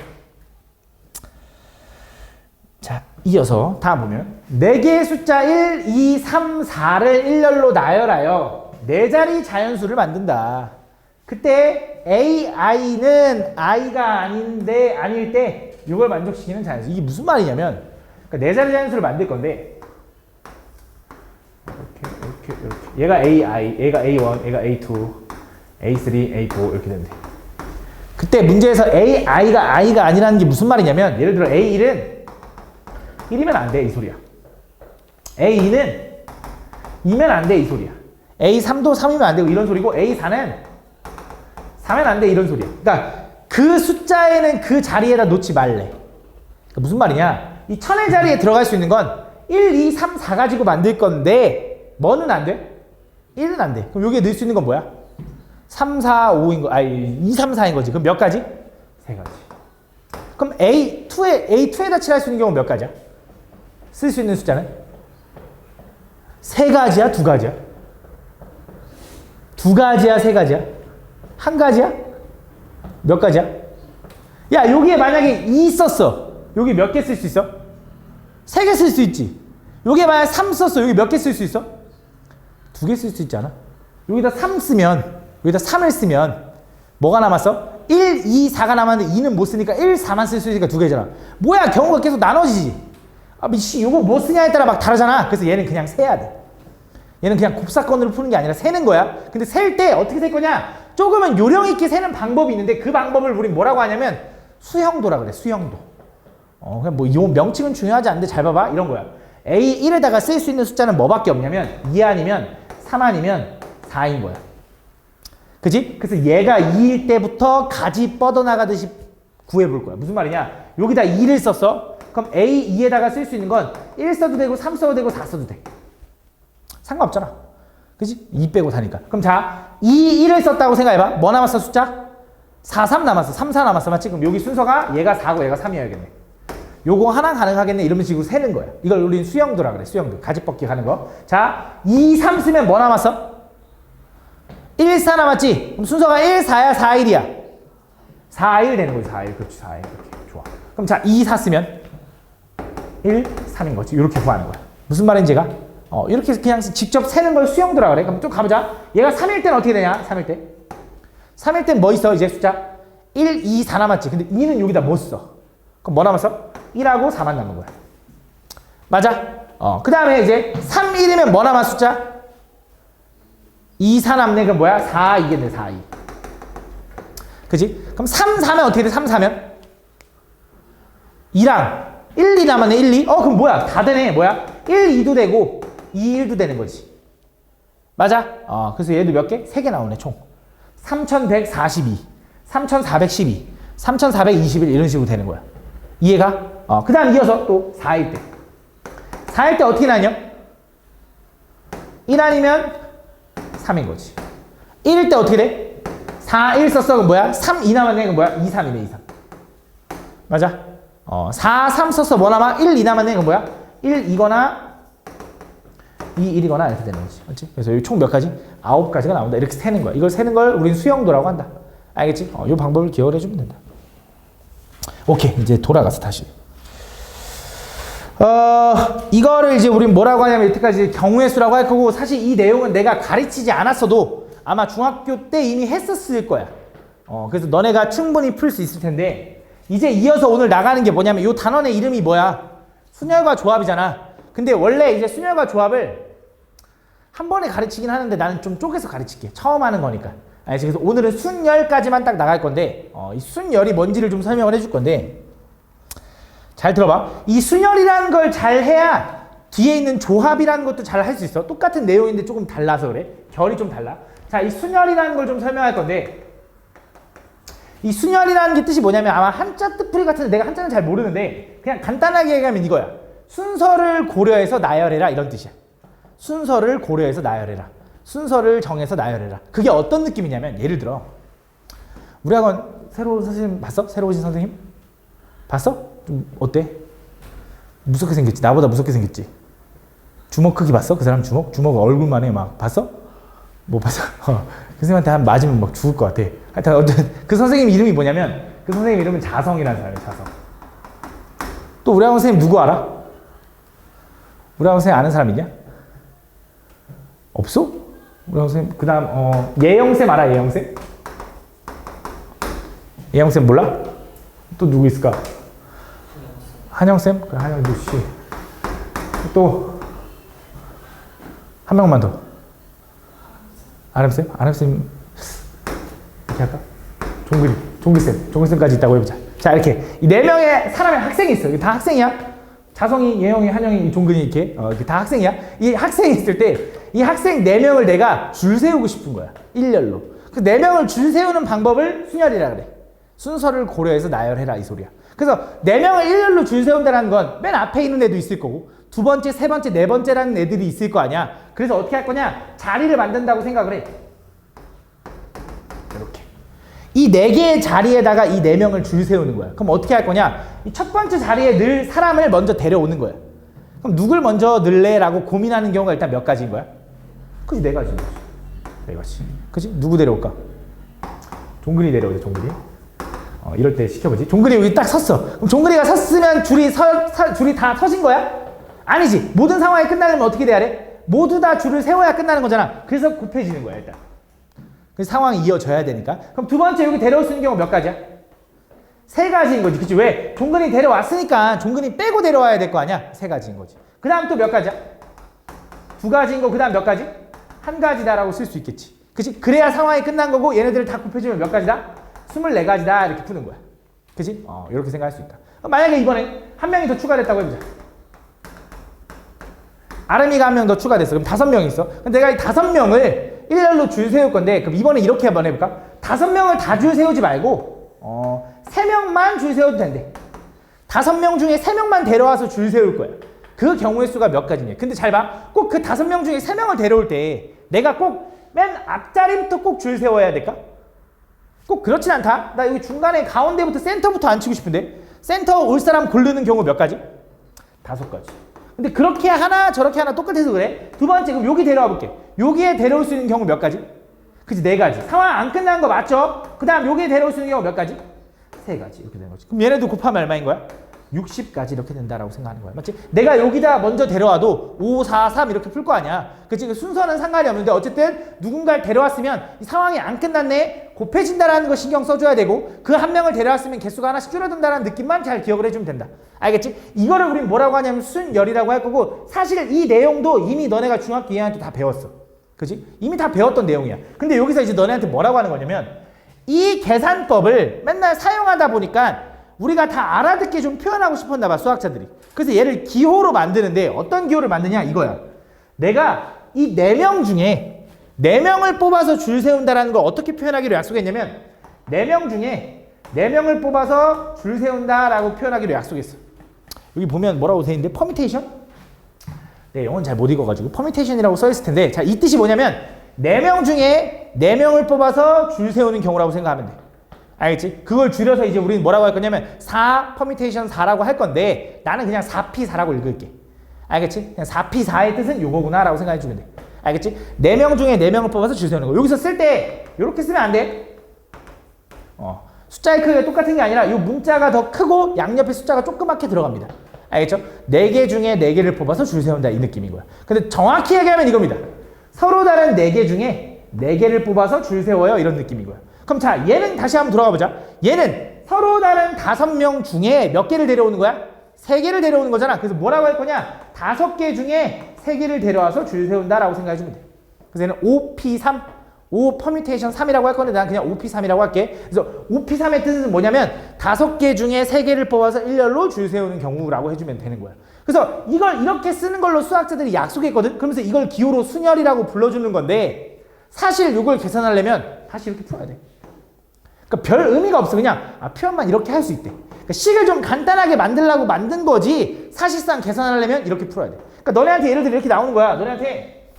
자, 이어서 다음 보면 4개의 숫자 1, 2, 3, 4를 일렬로 나열하여 4자리 자연수를 만든다. 그때 A, I는 I가 아닐 때 이걸 만족시키는 자연수. 이게 무슨 말이냐면 그러니까 4자리 자연수를 만들 건데 이렇게 얘가 AI, 얘가 A1, 얘가 A2, A3, A4 이렇게 되는데 그때 문제에서 I가 아니라는 게 무슨 말이냐면 예를 들어 A1은 1이면 안 돼, 이 소리야. A2는 2면 안 돼, 이 소리야. A3도 3이면 안 되고 이런 소리고 A4는 4면 안 돼, 이런 소리야. 그러니까 그 숫자에는 그 자리에다 놓지 말래. 그러니까 무슨 말이냐? 이 천의 자리에 들어갈 수 있는 건 1, 2, 3, 4 가지고 만들 건데 뭐는 안 돼? 1은 안 돼. 그럼 여기에 넣을 수 있는 건 뭐야? 3, 4, 5인 거, 2, 3, 4인 거지. 그럼 몇 가지? 3가지. 그럼 A2에다 칠할 수 있는 경우는 몇 가지야? 쓸 수 있는 숫자는? 3가지야? 2가지야? 2가지야? 3가지야? 1가지야? 몇 가지야? 야, 여기에 만약에 2 썼어. 여기 몇 개 쓸 수 있어? 3개 쓸 수 있지. 여기에 만약에 3 썼어. 여기 몇 개 쓸 수 있어? 2개 쓸 수 있지 않아? 여기다 3 쓰면, 여기다 3을 쓰면 뭐가 남았어? 1, 2, 4가 남았는데 2는 못 쓰니까 1, 4만 쓸 수 있으니까 2개잖아. 뭐야, 경우가 계속 나눠지지. 미씨, 요거 뭐 쓰냐에 따라 막 다르잖아. 그래서 얘는 그냥 세야 돼. 얘는 그냥 곱사건으로 푸는 게 아니라 세는 거야. 근데 셀 때 어떻게 셀 거냐? 조금은 요령 있게 세는 방법이 있는데 그 방법을 우린 뭐라고 하냐면 수형도라 그래. 수형도. 그냥 뭐 요 명칭은 중요하지 않은데 잘 봐봐. 이런 거야. A1에다가 쓸 수 있는 숫자는 뭐밖에 없냐면 2 아니면 3 아니면 4인 거야. 그지? 그래서 얘가 2일 때부터 가지 뻗어나가듯이 구해볼 거야. 무슨 말이냐? 여기다 2를 썼어. 그럼 A2에다가 쓸 수 있는 건 1 써도 되고 3 써도 되고 4 써도 돼. 상관없잖아. 그지? 2 빼고 4니까. 그럼 자, 2, 1을 썼다고 생각해봐. 뭐 남았어 숫자? 4, 3 남았어. 3, 4 남았어. 맞지? 그럼 여기 순서가 얘가 4고 얘가 3이어야겠네. 요거 하나 가능하겠네. 이러면 식으로 세는 거야. 이걸 우리는 수형도라 그래. 수형도. 가지 뻗기 가는 거. 자, 2, 3 쓰면 뭐 남았어? 1, 4 남았지? 그럼 순서가 1, 4야, 4, 1이야. 4, 1 되는 거지. 4, 1. 그렇지. 4, 1. 이렇게. 좋아. 그럼 자, 2, 4 쓰면 1, 3인 거지. 이렇게 구하는 거야. 무슨 말인지가? 이렇게 그냥 직접 세는 걸 수형도라 그래. 그럼 좀 가보자. 얘가 3일 때는 어떻게 되냐? 3일 때. 3일 때는 뭐 있어? 이제 숫자 1, 2, 4 남았지. 근데 2는 여기다 못 써. 그럼 뭐 남았어? 1하고 4만 남은 거야. 맞아? 그 다음에 이제 3, 1이면 뭐 남았 숫자? 2, 4 남네. 그럼 뭐야? 4, 2겠네. 4, 2. 그지? 그럼 3, 4면 어떻게 돼? 3, 4면? 2랑 1, 2 남았네. 1, 2. 그럼 뭐야? 다 되네. 뭐야? 1, 2도 되고 2, 1도 되는 거지. 맞아? 그래서 얘도 몇 개? 3개 나오네. 총. 3142, 3412, 3421 이런 식으로 되는 거야. 이해가? 그 다음 이어서 또 4일 때. 4일 때 어떻게 나뉘어? 1 아니면 3인 거지. 1일 때 어떻게 돼? 4, 1 썼어. 그럼 뭐야? 3, 2 남았네. 그럼 뭐야? 2, 3이네. 2, 3. 맞아? 4, 3 썼어. 뭐 남아? 1, 2 남았네. 그럼 뭐야? 1, 2거나 2, 1이거나 이렇게 되는 거지. 그렇지? 그래서 여기 총 몇 가지? 9가지가 나온다. 이렇게 세는 거야. 이걸 세는 걸 우리는 수형도라고 한다. 알겠지? 이 방법을 기억을 해주면 된다. 오케이. 이제 돌아가서 다시. 이거를 이제 우린 뭐라고 하냐면 이때까지 경우의 수라고 할 거고, 사실 이 내용은 내가 가르치지 않았어도 아마 중학교 때 이미 했었을 거야. 그래서 너네가 충분히 풀 수 있을 텐데, 이제 이어서 오늘 나가는 게 뭐냐면 이 단원의 이름이 뭐야? 순열과 조합이잖아. 근데 원래 이제 순열과 조합을 한 번에 가르치긴 하는데 나는 좀 쪼개서 가르칠게. 처음 하는 거니까. 알지? 그래서 오늘은 순열까지만 딱 나갈 건데, 이 순열이 뭔지를 좀 설명을 해줄 건데, 잘 들어봐. 이 순열이라는 걸 잘 해야 뒤에 있는 조합이라는 것도 잘 할 수 있어. 똑같은 내용인데 조금 달라서 그래. 결이 좀 달라. 자, 이 순열이라는 걸 좀 설명할 건데, 이 순열이라는 게 뜻이 뭐냐면 아마 한자 뜻풀이 같은데 내가 한자는 잘 모르는데 그냥 간단하게 얘기하면 이거야. 순서를 고려해서 나열해라 이런 뜻이야. 순서를 고려해서 나열해라. 순서를 정해서 나열해라. 그게 어떤 느낌이냐면, 예를 들어 우리 학원 새로 선생님 봤어? 새로 오신 선생님? 봤어? 좀 어때? 무섭게 생겼지? 나보다 무섭게 생겼지? 주먹 크기 봤어? 그 사람 주먹? 주먹 얼굴만 해. 막 봤어? 못 봤어? 그 선생님한테 한 맞으면 막 죽을 것 같아. 하여튼 어쨌든 그 선생님 이름이 뭐냐면, 그 선생님 이름은 자성이라는 사람이에요. 자성. 또 우리 학원 선생님 누구 알아? 우리 학원 선생님 아는 사람 있냐? 없어? 우리 학원 선생님 그 다음 예영쌤 알아? 예영쌤? 예영쌤 몰라? 또 누구 있을까? 한영쌤? 그래, 한영도 씨. 또 한 명만 더. 아름쌤? 아름쌤 이렇게 할까? 종기쌤. 종기쌤까지 있다고 해보자. 자, 이렇게 이 4명의 사람의 학생이 있어. 이게 다 학생이야. 자성이, 예영이, 한영이, 종근이 이렇게 이렇게 다 학생이야. 이 학생이 있을 때 이 학생 4명을 내가 줄 세우고 싶은 거야. 일렬로. 그 4명을 줄 세우는 방법을 순열이라 그래. 순서를 고려해서 나열해라 이 소리야. 그래서 4명을 일렬로 줄 세운다는 건 맨 앞에 있는 애도 있을 거고, 두 번째, 세 번째, 네 번째라는 애들이 있을 거 아니야. 그래서 어떻게 할 거냐? 자리를 만든다고 생각을 해. 이렇게. 이 4개의 자리에다가 이 4명을 줄 세우는 거야. 그럼 어떻게 할 거냐? 이 첫 번째 자리에 늘 사람을 먼저 데려오는 거야. 그럼 누굴 먼저 넣을래? 라고 고민하는 경우가 일단 몇 가지인 거야? 그치, 4가지. 4가지. 그치? 누구 데려올까? 종근이 데려오자, 종근이. 이럴 때 시켜보지. 종근이 여기 딱 섰어. 그럼 종근이가 섰으면 줄이 다 서진 거야? 아니지. 모든 상황이 끝나려면 어떻게 돼야 돼? 모두 다 줄을 세워야 끝나는 거잖아. 그래서 곱해지는 거야, 일단. 그래서 상황이 이어져야 되니까. 그럼 두 번째 여기 데려올 수 있는 경우 몇 가지야? 3가지인 거지. 그치? 왜? 종근이 데려왔으니까 종근이 빼고 데려와야 될 거 아니야? 3가지인 거지. 그 다음 또 몇 가지야? 2가지인 거, 그 다음 몇 가지? 1가지다라고 쓸 수 있겠지. 그치? 그래야 상황이 끝난 거고, 얘네들을 다 곱해주면 몇 가지다? 24가지다. 이렇게 푸는 거야. 그치? 이렇게 생각할 수 있다. 만약에 이번에 한 명이 더 추가됐다고 해보자. 아름이가 한 명 더 추가됐어. 그럼 5명이 있어. 그럼 내가 이 5명을 일렬로 줄 세울 건데, 그럼 이번에 이렇게 한번 해볼까? 5명을 다 줄 세우지 말고 3명만 줄 세워도 된대. 5명 중에 3명만 데려와서 줄 세울 거야. 그 경우의 수가 몇 가지냐. 근데 잘 봐. 꼭 그 5명 중에 3명을 데려올 때 내가 꼭 맨 앞자리부터 꼭 줄 세워야 될까? 꼭 그렇진 않다. 나 여기 중간에 가운데부터 센터부터 안 치고 싶은데 센터 올 사람 고르는 경우 몇 가지? 5가지. 근데 그렇게 하나 저렇게 하나 똑같아서 그래. 두 번째, 그럼 여기 데려와 볼게. 여기에 데려올 수 있는 경우 몇 가지? 그치, 4가지. 상황 안 끝난 거 맞죠? 그 다음 여기에 데려올 수 있는 경우 몇 가지? 3가지. 이렇게 되는 거지. 그럼 얘네도 곱하면 얼마인 거야? 60까지 이렇게 된다라고 생각하는 거야. 맞지? 내가 여기다 먼저 데려와도 5, 4, 3 이렇게 풀 거 아니야. 그치? 순서는 상관이 없는데 어쨌든 누군가를 데려왔으면 이 상황이 안 끝났네. 곱해진다라는 거 신경 써줘야 되고 그 한 명을 데려왔으면 개수가 하나씩 줄어든다는 느낌만 잘 기억을 해주면 된다. 알겠지? 이거를 우린 뭐라고 하냐면 순열이라고 할 거고 사실 이 내용도 이미 너네가 중학교 2학년 때 다 배웠어. 그치? 이미 다 배웠던 내용이야. 근데 여기서 이제 너네한테 뭐라고 하는 거냐면 이 계산법을 맨날 사용하다 보니까 우리가 다 알아듣게 좀 표현하고 싶었나 봐, 수학자들이. 그래서 얘를 기호로 만드는데 어떤 기호를 만드냐 이거야. 내가 이 4명 중에 4명을 뽑아서 줄 세운다라는 걸 어떻게 표현하기로 약속했냐면 4명 중에 4명을 뽑아서 줄 세운다라고 표현하기로 약속했어. 여기 보면 뭐라고 돼 있는데 퍼미테이션? 네, 영어는 잘 못 읽어가지고 퍼미테이션이라고 써있을 텐데 자, 이 뜻이 뭐냐면 4명 중에 4명을 뽑아서 줄 세우는 경우라고 생각하면 돼. 알겠지? 그걸 줄여서 이제 우리는 뭐라고 할 거냐면 4 퍼미테이션 4라고 할 건데 나는 그냥 4P4라고 읽을게. 알겠지? 그냥 4P4의 뜻은 요거구나 라고 생각해 주면 돼. 알겠지? 4명 중에 4명을 뽑아서 줄 세우는 거. 여기서 쓸 때 이렇게 쓰면 안 돼. 숫자의 크기가 똑같은 게 아니라 이 문자가 더 크고 양옆에 숫자가 조그맣게 들어갑니다. 알겠죠? 4개 중에 4개를 뽑아서 줄 세운다 이 느낌인 거야. 근데 정확히 얘기하면 이겁니다. 서로 다른 4개 중에 4개를 뽑아서 줄 세워요 이런 느낌인 거야. 그럼 자, 얘는 다시 한번 돌아가 보자. 얘는 서로 다른 5명 중에 몇 개를 데려오는 거야? 3개를 데려오는 거잖아. 그래서 뭐라고 할 거냐? 5개 중에 3개를 데려와서 줄 세운다라고 생각해 주면 돼. 그래서 얘는 5P3, 5 퍼뮤테이션 3이라고 할 건데 난 그냥 5P3이라고 할게. 그래서 5P3의 뜻은 뭐냐면 5개 중에 3개를 뽑아서 일렬로 줄 세우는 경우라고 해주면 되는 거야. 그래서 이걸 이렇게 쓰는 걸로 수학자들이 약속했거든. 그러면서 이걸 기호로 순열이라고 불러주는 건데 사실 이걸 계산하려면 다시 이렇게 풀어야 돼. 그러니까 별 의미가 없어. 그냥 표현만 이렇게 할 수 있대. 그러니까 식을 좀 간단하게 만들려고 만든 거지 사실상 계산하려면 이렇게 풀어야 돼. 그러니까 너네한테 예를 들어 이렇게 나오는 거야. 너네한테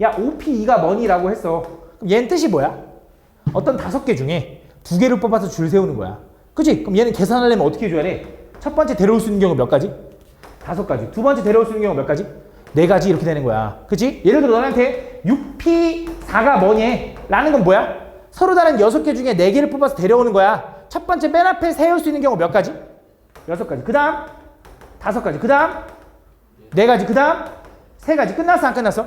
야 5P2가 뭐니라고 했어. 그럼 얘는 뜻이 뭐야? 어떤 5개 중에 2개를 뽑아서 줄 세우는 거야. 그치? 그럼 얘는 계산하려면 어떻게 해줘야 돼? 첫 번째 데려올 수 있는 경우 몇 가지? 5가지. 두 번째 데려올 수 있는 경우 몇 가지? 4가지 이렇게 되는 거야. 그치? 예를 들어 너네한테 6P4가 뭐니? 라는 건 뭐야? 서로 다른 6개 중에 4개를 뽑아서 데려오는 거야. 첫 번째 맨 앞에 세울 수 있는 경우 몇 가지? 6가지. 그 다음 5가지. 그 다음 4가지. 그 다음 3가지. 끝났어? 안 끝났어?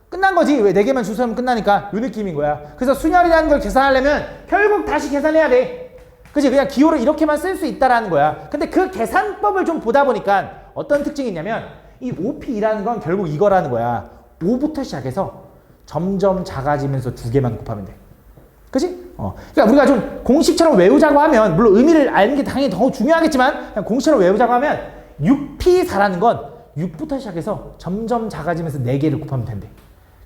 끝난 거지. 왜 4개만 줄 세우면 끝나니까 이 느낌인 거야. 그래서 순열이라는 걸 계산하려면 결국 다시 계산해야 돼. 그치? 그냥 기호를 이렇게만 쓸 수 있다라는 거야. 근데 그 계산법을 좀 보다 보니까 어떤 특징이 있냐면 이 5P2라는 건 결국 이거라는 거야. 5부터 시작해서 점점 작아지면서 2개만 곱하면 돼. 그치? 그러니까 우리가 좀 공식처럼 외우자고 하면 물론 의미를 아는 게 당연히 더 중요하겠지만 그냥 공식처럼 외우자고 하면 6P4라는 건 6부터 시작해서 점점 작아지면서 4개를 곱하면 된대.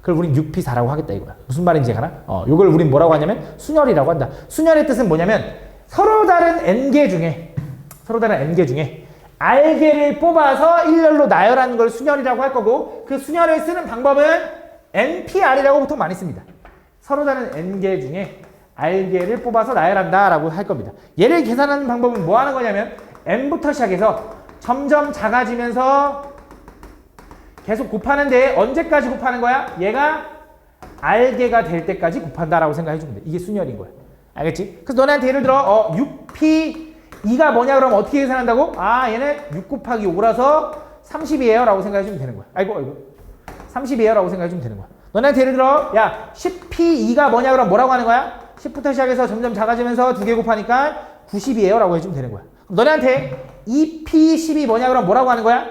그걸 우린 6P4라고 하겠다 이거야. 무슨 말인지 알아? 요걸 우린 뭐라고 하냐면 순열이라고 한다. 순열의 뜻은 뭐냐면 서로 다른 N개 중에 R개를 뽑아서 일렬로 나열하는 걸 순열이라고 할 거고 그 순열을 쓰는 방법은 NPR이라고 보통 많이 씁니다. 서로 다른 N개 중에 R개를 뽑아서 나열한다 라고 할 겁니다. 얘를 계산하는 방법은 뭐 하는 거냐면 N부터 시작해서 점점 작아지면서 계속 곱하는데 언제까지 곱하는 거야? 얘가 R개가 될 때까지 곱한다라고 생각해 주면 돼. 이게 순열인 거야. 알겠지? 그래서 너네한테 예를 들어 6P2가 뭐냐 그러면 어떻게 계산한다고? 얘는 6 곱하기 5라서 30이에요 라고 생각해 주면 되는 거야. 아이고 30이에요 라고 생각해 주면 되는 거야. 너네한테 예를 들어 야 10P2가 뭐냐 그럼 뭐라고 하는 거야? 10부터 시작해서 점점 작아지면서 2개 곱하니까 90이에요 라고 해주면 되는 거야. 그럼 너네한테 2P10이 뭐냐 그럼 뭐라고 하는 거야?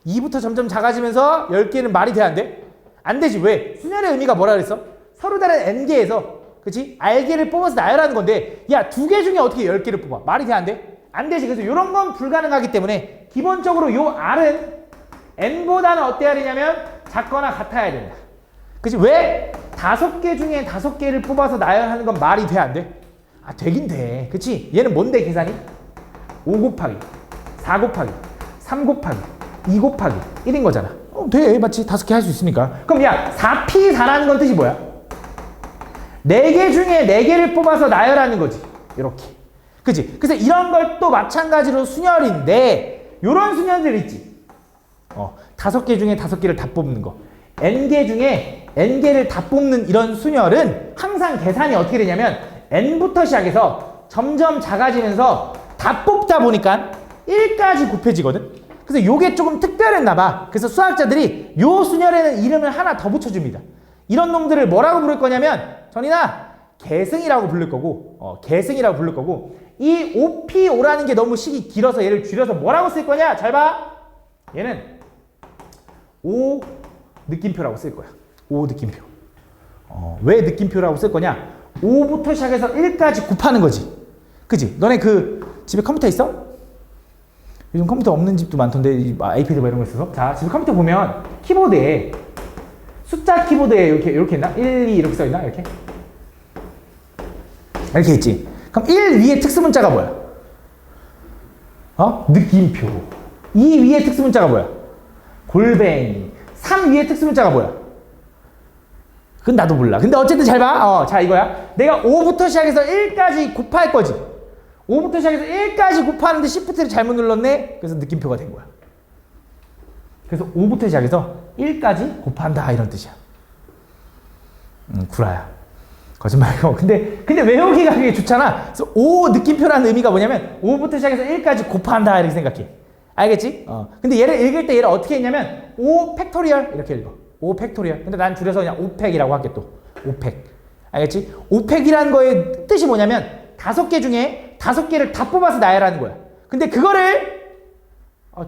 2부터 점점 작아지면서 10개는 말이 돼 안 돼? 안 되지. 왜? 순열의 의미가 뭐라 그랬어? 서로 다른 N개에서 그치? 알개를 뽑아서 나열하는 건데 야, 2개 중에 어떻게 10개를 뽑아? 말이 돼, 안 돼? 안 되지. 그래서 이런 건 불가능하기 때문에 기본적으로 요 R은 N보다는 어때야 되냐면 작거나 같아야 된다. 그치? 왜? 5개 중에 5개를 뽑아서 나열하는 건 말이 돼, 안 돼? 아, 되긴 돼. 그치? 얘는 뭔데 계산이? 5 곱하기 4 곱하기 3 곱하기 2 곱하기 1인 거잖아. 돼. 맞지? 5개 할 수 있으니까. 그럼 야, 4P4라는 건 뜻이 뭐야? 4개 중에 4개를 뽑아서 나열하는 거지. 이렇게. 그치? 그래서 이런 걸 또 마찬가지로 순열인데 요런 순열들 있지. 5개 중에 5개를 다 뽑는 거. N개 중에 N개를 다 뽑는 이런 순열은 항상 계산이 어떻게 되냐면 N부터 시작해서 점점 작아지면서 다 뽑다 보니까 1까지 곱해지거든. 그래서 요게 조금 특별했나 봐. 그래서 수학자들이 요 순열에는 이름을 하나 더 붙여줍니다. 이런 놈들을 뭐라고 부를 거냐면 전이나 계승이라고 부를 거고 계승이라고 부를 거고 이 OP5라는 게 너무 식이 길어서 얘를 줄여서 뭐라고 쓸 거냐? 잘 봐. 얘는 O 느낌표라고 쓸 거야. O 느낌표. 왜 느낌표라고 쓸 거냐? 5부터 시작해서 1까지 곱하는 거지. 그지? 너네 그 집에 컴퓨터 있어? 요즘 컴퓨터 없는 집도 많던데 아이패드 뭐 이런 거 있어서. 자, 집에 컴퓨터 보면 키보드에 숫자 키보드에 이렇게 있나? 1, 2 이렇게 써 있나? 이렇게 있지. 그럼 1 위에 특수문자가 뭐야? 느낌표. 2 위에 특수문자가 뭐야? 골뱅이. 3 위에 특수문자가 뭐야? 그건 나도 몰라. 근데 어쨌든 잘 봐. 자, 이거야. 내가 5부터 시작해서 1까지 곱할 거지. 5부터 시작해서 1까지 곱하는데 Shift를 잘못 눌렀네? 그래서 느낌표가 된 거야. 그래서 5부터 시작해서 1까지 곱한다 이런 뜻이야. 구라야. 거짓말이고. 근데 외우기가 그게 좋잖아. 그래서 5 느낌표라는 의미가 뭐냐면 5부터 시작해서 1까지 곱한다 이렇게 생각해. 알겠지? 근데 얘를 읽을 때 얘를 어떻게 했냐면 5 팩토리얼 이렇게 읽어. 5 팩토리얼. 근데 난 줄여서 그냥 5팩이라고 할게 또. 5팩. 알겠지? 5팩이라는 거의 뜻이 뭐냐면 5개 중에 5개를 다 뽑아서 나열하는 거야. 근데 그거를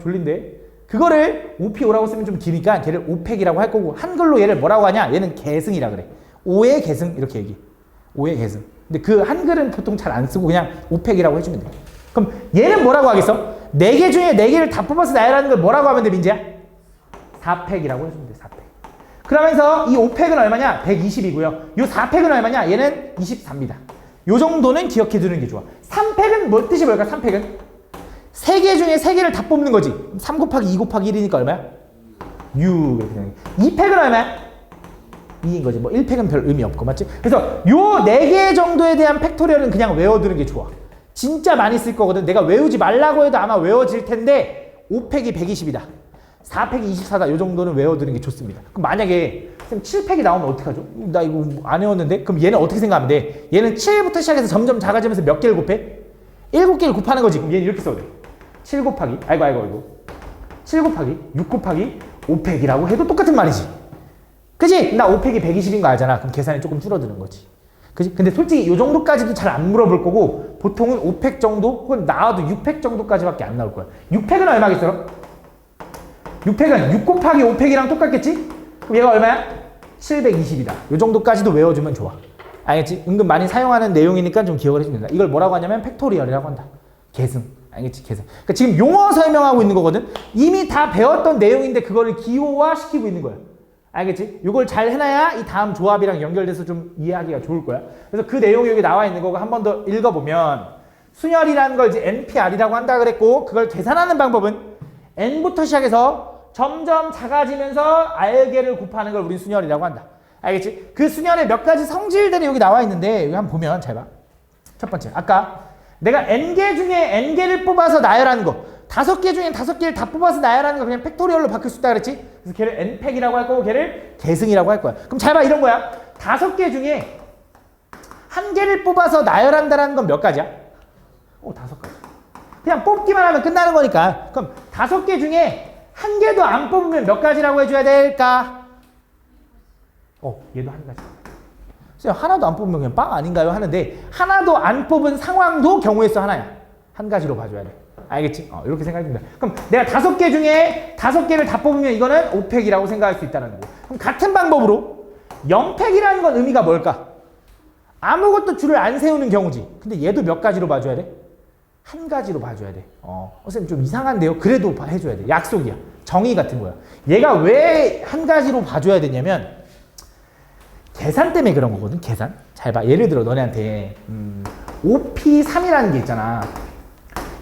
졸린데. 그거를 5P5라고 쓰면 좀 기니까 걔를 5팩이라고 할 거고 한글로 얘를 뭐라고 하냐? 얘는 계승이라 그래. 5의 계승 이렇게 얘기해. 5의 계승. 근데 그 한글은 보통 잘 안 쓰고 그냥 5팩이라고 해주면 돼. 그럼 얘는 뭐라고 하겠어? 4개 중에 4개를 다 뽑아서 나열하는 걸 뭐라고 하면 돼, 민재야? 4팩이라고 해주면 돼, 4팩. 그러면서 이 5팩은 얼마냐? 120이고요. 요 4팩은 얼마냐? 얘는 24입니다. 요 정도는 기억해 두는 게 좋아. 3팩은 뭐 뜻이 뭘까? 3팩은? 3개 중에 3개를 다 뽑는 거지. 3 곱하기 2 곱하기 1이니까 얼마야? 6 이렇게 되는 거야. 2팩은 얼마야? 2인 거지. 뭐 1팩은 별 의미 없고, 맞지? 그래서 요 4개 정도에 대한 팩토리얼은 그냥 외워두는 게 좋아. 진짜 많이 쓸 거거든. 내가 외우지 말라고 해도 아마 외워질 텐데 5팩이 120이다. 4팩이 24다. 요 정도는 외워두는 게 좋습니다. 그럼 만약에 7팩이 나오면 어떡하죠? 나 이거 안 외웠는데? 그럼 얘는 어떻게 생각하면 돼? 얘는 7부터 시작해서 점점 작아지면서 몇 개를 곱해? 7개를 곱하는 거지. 그럼 얘는 이렇게 써도 돼. 7 곱하기, 아이고. 7 곱하기, 6 곱하기 5팩이라고 해도 똑같은 말이지. 그지? 나 5팩이 120인 거 알잖아. 그럼 계산이 조금 줄어드는 거지. 그지? 근데 솔직히 요 정도까지도 잘 안 물어볼 거고 보통은 5팩 정도 혹은 나와도 6팩 정도까지밖에 안 나올 거야. 6팩은 얼마겠어? 6팩은 6 곱하기 5팩이랑 똑같겠지? 그럼 얘가 얼마야? 720이다. 요 정도까지도 외워주면 좋아. 알겠지? 은근 많이 사용하는 내용이니까 좀 기억을 해주면 된다. 이걸 뭐라고 하냐면 팩토리얼이라고 한다. 계승. 알겠지? 계승. 그러니까 지금 용어 설명하고 있는 거거든? 이미 다 배웠던 내용인데 그거를 기호화시키고 있는 거야. 알겠지? 이걸 잘 해놔야 이 다음 조합이랑 연결돼서 좀 이해하기가 좋을 거야. 그래서 그 내용이 여기 나와 있는 거고 한 번 더 읽어보면 순열이라는 걸 이제 NPR이라고 한다 그랬고 그걸 계산하는 방법은 N부터 시작해서 점점 작아지면서 알개를 곱하는 걸 우린 순열이라고 한다. 알겠지? 그 순열의 몇 가지 성질들이 여기 나와 있는데 여기 한번 보면 잘 봐. 첫 번째, 아까 내가 N개 중에 N개를 뽑아서 나열하는 거 5개 중에 5개를 다 뽑아서 나열하는 거 그냥 팩토리얼로 바뀔 수 있다 그랬지? 그래서 걔를 N팩이라고 할 거고 걔를 계승이라고 할 거야. 그럼 잘 봐, 이런 거야. 5개 중에 1개를 뽑아서 나열한다는 건 몇 가지야? 5가지. 그냥 뽑기만 하면 끝나는 거니까. 그럼 5개 중에 1개도 안 뽑으면 몇 가지라고 해줘야 될까? 얘도 1가지. 하나도 안 뽑으면 그냥 빵 아닌가요? 하는데 하나도 안 뽑은 상황도 경우의 수 하나야. 1가지로 봐줘야 돼. 알겠지? 이렇게 생각이 듭니다. 그럼 내가 5개 중에 5개를 다 뽑으면 이거는 5팩이라고 생각할 수 있다는 거고. 그럼 같은 방법으로 0팩이라는 건 의미가 뭘까? 아무것도 줄을 안 세우는 경우지. 근데 얘도 몇 가지로 봐줘야 돼? 한 가지로 봐줘야 돼. 선생님 좀 이상한데요? 그래도 해줘야 돼. 약속이야. 정의 같은 거야. 얘가 왜 한 가지로 봐줘야 되냐면 계산 때문에 그런 거거든. 계산. 잘 봐. 예를 들어 너네한테 5P3이라는 게 있잖아.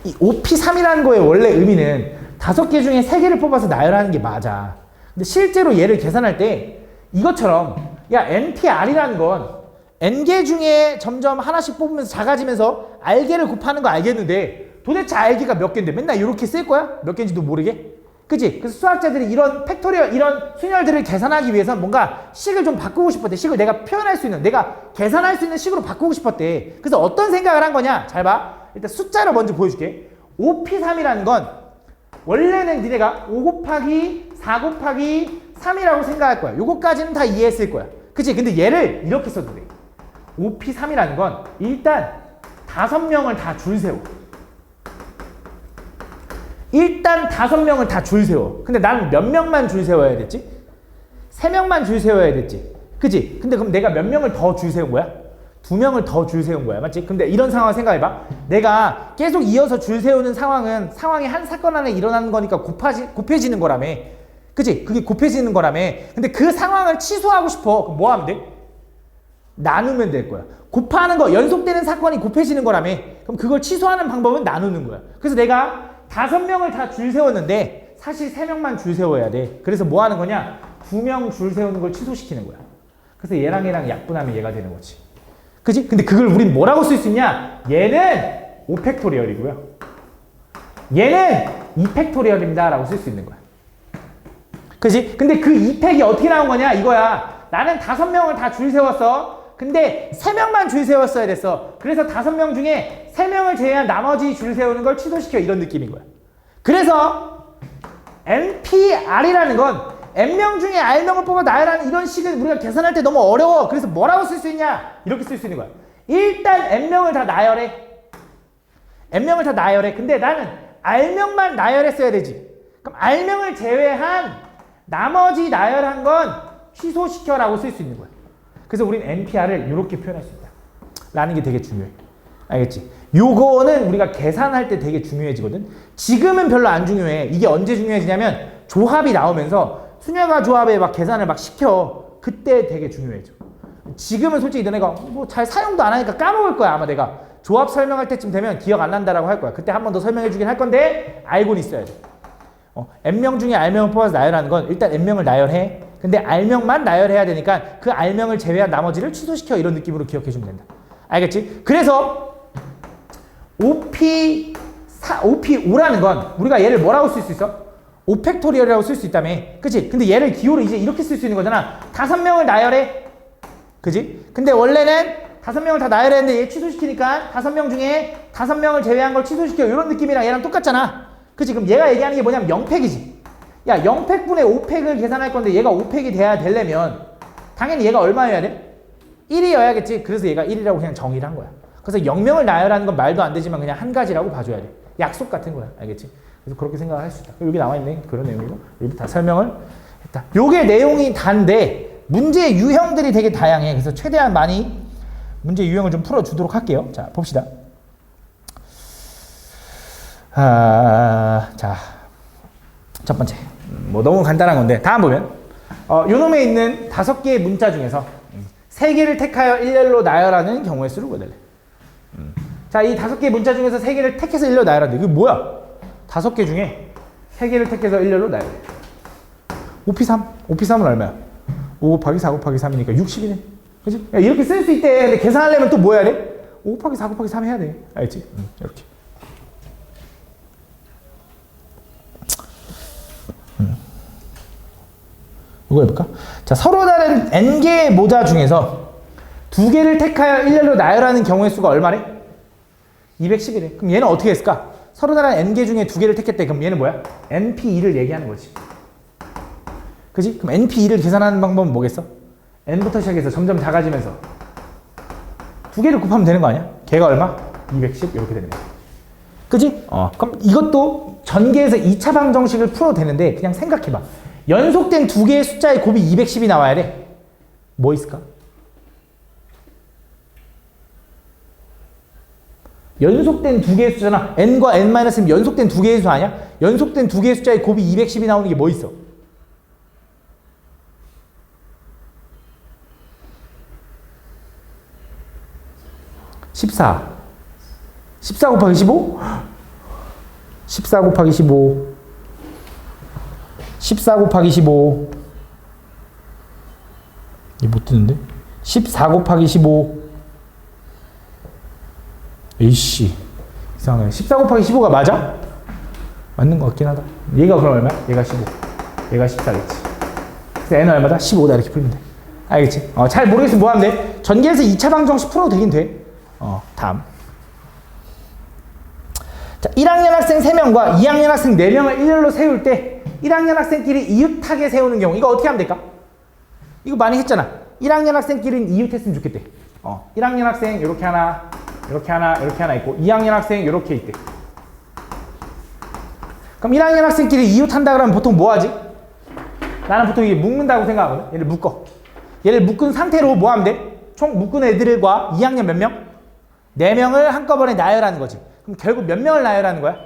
이 5P3이라는 거의 원래 의미는 5개 중에 3개를 뽑아서 나열하는 게 맞아. 근데 실제로 얘를 계산할 때 이것처럼 야 NPR이라는 건 N개 중에 점점 하나씩 뽑으면서 작아지면서 R개를 곱하는 거 알겠는데 도대체 R개가 몇 개인데 맨날 이렇게 쓸 거야? 몇 개인지도 모르게? 그치? 그래서 수학자들이 이런 팩토리얼, 이런 순열들을 계산하기 위해서 뭔가 식을 좀 바꾸고 싶었대. 식을 내가 표현할 수 있는, 내가 계산할 수 있는 식으로 바꾸고 싶었대. 그래서 어떤 생각을 한 거냐? 잘 봐. 일단 숫자로 먼저 보여줄게. 5P3이라는 건 원래는 니네가 5 곱하기 4 곱하기 3이라고 생각할 거야. 요거까지는 다 이해했을 거야. 그치? 근데 얘를 이렇게 써도 돼. 5P3이라는 건 일단 5명을 다 줄 세워. 일단 5명을 다 줄 세워. 근데 나는 몇 명만 줄 세워야 됐지? 3명만 줄 세워야 됐지? 그치? 근데 그럼 내가 몇 명을 더 줄 세운 거야? 2명을 더 줄 세운 거야. 맞지? 근데 이런 상황을 생각해봐. 내가 계속 이어서 줄 세우는 상황은 상황이 한 사건 안에 일어나는 거니까 곱해지는 거라며. 그치? 그게 곱해지는 거라며. 근데 그 상황을 취소하고 싶어. 그럼 뭐 하면 돼? 나누면 될 거야. 곱하는 거, 연속되는 사건이 곱해지는 거라며. 그럼 그걸 취소하는 방법은 나누는 거야. 그래서 내가 5명을 다 줄 세웠는데 사실 3명만 줄 세워야 돼. 그래서 뭐 하는 거냐? 2명 줄 세우는 걸 취소시키는 거야. 그래서 얘랑 약분하면 얘가 되는 거지. 그치? 근데 그걸 우린 뭐라고 쓸 수 있냐? 얘는 5팩토리얼이고요. 얘는 2팩토리얼입니다. 라고 쓸 수 있는 거야. 그치? 근데 그 2팩이 어떻게 나온 거냐? 이거야. 나는 5명을 다 줄 세웠어. 근데 3명만 줄 세웠어야 됐어. 그래서 5명 중에 3명을 제외한 나머지 줄 세우는 걸 취소시켜. 이런 느낌인 거야. 그래서 NPR이라는 건 N명 중에 R명을 뽑아 나열하는 이런 식은 우리가 계산할 때 너무 어려워. 그래서 뭐라고 쓸 수 있냐? 이렇게 쓸 수 있는 거야. 일단 N명을 다 나열해. N명을 다 나열해. 근데 나는 R명만 나열했어야 되지. 그럼 R명을 제외한 나머지 나열한 건 취소시켜라고 쓸 수 있는 거야. 그래서 우린 NPR을 이렇게 표현할 수 있다. 라는 게 되게 중요해. 알겠지? 요거는 우리가 계산할 때 되게 중요해지거든. 지금은 별로 안 중요해. 이게 언제 중요해지냐면 조합이 나오면서 순열과 조합에 막 계산을 막 시켜. 그때 되게 중요해져. 지금은 솔직히 너네가 뭐 잘 사용도 안 하니까 까먹을 거야. 아마 내가 조합 설명할 때쯤 되면 기억 안 난다라고 할 거야. 그때 한 번 더 설명해 주긴 할 건데 알고는 있어야 돼. N명 중에 R명을 뽑아서 나열하는 건 일단 N명을 나열해. 근데 R명만 나열해야 되니까 그 R명을 제외한 나머지를 취소시켜. 이런 느낌으로 기억해 주면 된다. 알겠지? 그래서 OP5라는 건 우리가 얘를 뭐라고 쓸 수 있어? 5팩토리얼이라고 쓸 수 있다며. 그치? 근데 얘를 기호로 이제 이렇게 쓸 수 있는 거잖아. 5명을 나열해. 그치? 근데 원래는 5명을 다 나열했는데 얘 취소시키니까 5명 중에 5명을 제외한 걸 취소시켜. 이런 느낌이랑 얘랑 똑같잖아. 그치? 그럼 얘가 얘기하는 게 뭐냐면 0팩이지. 야, 0팩분의 5팩을 계산할 건데 얘가 5팩이 돼야 되려면 당연히 얘가 얼마여야 돼? 1이어야겠지. 그래서 얘가 1이라고 그냥 정의를 한 거야. 그래서 0명을 나열하는 건 말도 안 되지만 그냥 한 가지라고 봐줘야 돼. 약속 같은 거야. 알겠지? 그래서 그렇게 생각을 할 수 있다. 여기 나와 있네. 그런 내용이고. 여기 다 설명을 했다. 요게 내용이 단데 문제 유형들이 되게 다양해. 그래서 최대한 많이 문제 유형을 좀 풀어주도록 할게요. 자, 봅시다. 자, 첫 번째. 뭐 너무 간단한 건데 다음 보면 요놈에 있는 5개의 문자 중에서 3개를 택하여 일렬로 나열하는 경우의 수를 구해달래. 자, 이 5개의 문자 중에서 3개를 택해서 일렬로 나열한대. 이게 뭐야? 5개 중에 3개를 택해서 일렬로 나열해. 5P3. 5P3은 얼마야? 5 곱하기 4 곱하기 3이니까 60이네. 그치? 야, 이렇게 쓸 수 있대. 근데 계산하려면 또 뭐 해야 돼? 5 곱하기 4 곱하기 3 해야 돼. 알지? 이렇게. 이거 해볼까? 자, 서로 다른 n개의 모자 중에서 2개를 택하여 일렬로 나열하는 경우의 수가 얼마래? 210이래. 그럼 얘는 어떻게 했을까? 서로 다른 n개 중에 2개를 택했대. 그럼 얘는 뭐야? NP2를 얘기하는 거지. 그지? 그럼 NP2를 계산하는 방법은 뭐겠어? n부터 시작해서 점점 작아지면서 2개를 곱하면 되는 거 아니야? 걔가 얼마? 210 이렇게 되는 거야. 그지? 그럼 이것도 전개해서 2차 방정식을 풀어도 되는데 그냥 생각해봐. 연속된 2개의 숫자의 곱이 210이 나와야 돼. 뭐 있을까? 연속된 두 개의 숫자잖아. n과 n-는 연속된 두 개의 수 아니야? 연속된 두 개의 숫자에 곱이 210이 나오는 게 뭐 있어? 14. 14 곱하기 15? 14 곱하기 15. 14 곱하기 15. 이게 못 뜨는데? 14 곱하기 15. 에이씨. 이상하네. 14 곱하기 15가 맞아? 맞는 것 같긴 하다. 얘가 그럼 얼마야? 얘가 15. 얘가 14겠지. 그래서 n은 얼마다? 15다. 이렇게 풀면 돼. 알겠지? 잘 모르겠으면 뭐 하면 돼? 전개해서 2차 방정 10%도 되긴 돼. 다음. 자, 1학년 학생 3명과 2학년 학생 4명을 일렬로 세울 때 1학년 학생끼리 이웃하게 세우는 경우 이거 어떻게 하면 될까? 이거 많이 했잖아. 1학년 학생끼리는 이웃했으면 좋겠대. 1학년 학생 이렇게 하나, 이렇게 하나, 이렇게 하나 있고 2학년 학생 이렇게 있대. 그럼 1학년 학생끼리 이웃한다 그러면 보통 뭐 하지? 나는 보통 이게 묶는다고 생각하거든. 얘를 묶어. 얘를 묶은 상태로 뭐 하면 돼? 총 묶은 애들과 2학년 몇 명? 4명을 한꺼번에 나열하는 거지. 그럼 결국 몇 명을 나열하는 거야?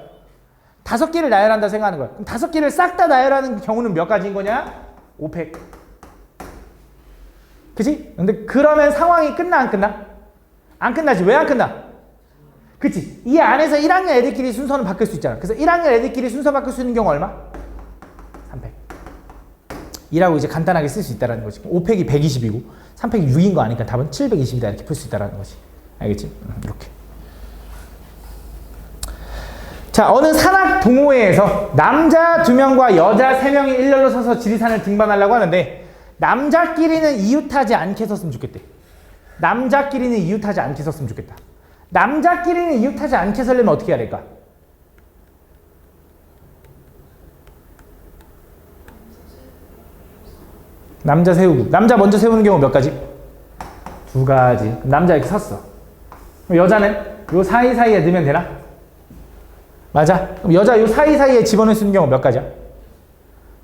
5개를 나열한다 생각하는 거야. 그럼 5개를 싹 다 나열하는 경우는 몇 가지인 거냐? 5팩. 그치? 근데 그러면 상황이 끝나 안 끝나? 안 끝나지. 왜 안 끝나? 그치? 이 안에서 1학년 애들끼리 순서는 바뀔 수 있잖아. 그래서 1학년 애들끼리 순서 바꿀 수 있는 경우 얼마? 3팩. 2라고 이제 간단하게 쓸 수 있다는 거지. 5팩이 120이고 3팩이 6인 거 아니까 답은 720이다 이렇게 풀 수 있다는 거지. 알겠지? 이렇게. 자, 어느 산악 동호회에서 남자 2명과 여자 3명이 일렬로 서서 지리산을 등반하려고 하는데 남자끼리는 이웃하지 않게 섰으면 좋겠대. 남자끼리는 이웃하지 않게 섰으면 좋겠다. 남자끼리는 이웃하지 않게 서려면 어떻게 해야 될까? 남자 세우고. 남자 먼저 세우는 경우 몇 가지? 2가지. 남자 이렇게 섰어. 그럼 여자는 요 사이사이에 넣으면 되나? 맞아. 그럼 여자 요 사이사이에 집어넣을 수 있는 경우 몇 가지야?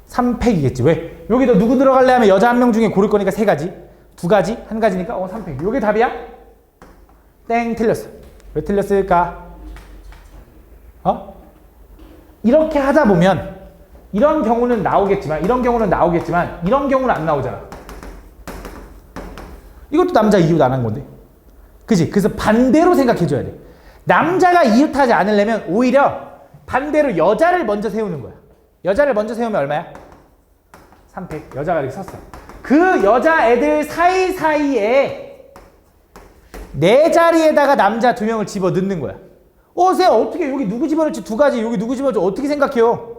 3팩이겠지. 왜? 여기도 누구 들어갈래 하면 여자 1명 중에 고를 거니까 3가지. 2가지? 1가지니까 3팩. 요게 답이야? 땡, 틀렸어. 왜 틀렸을까? 이렇게 하다 보면 이런 경우는 나오겠지만 이런 경우는 안 나오잖아. 이것도 남자 이웃 안 한 건데. 그치? 그래서 반대로 생각해줘야 돼. 남자가 이웃하지 않으려면 오히려 반대로 여자를 먼저 세우는 거야. 여자를 먼저 세우면 얼마야? 3팩. 여자가 이렇게 섰어. 그 여자 애들 사이사이에 내 자리에다가 남자 2명을 집어 넣는 거야. 쌤 어떻게 여기 누구 집어넣을지 2가지, 여기 누구 집어넣을지 어떻게 생각해요?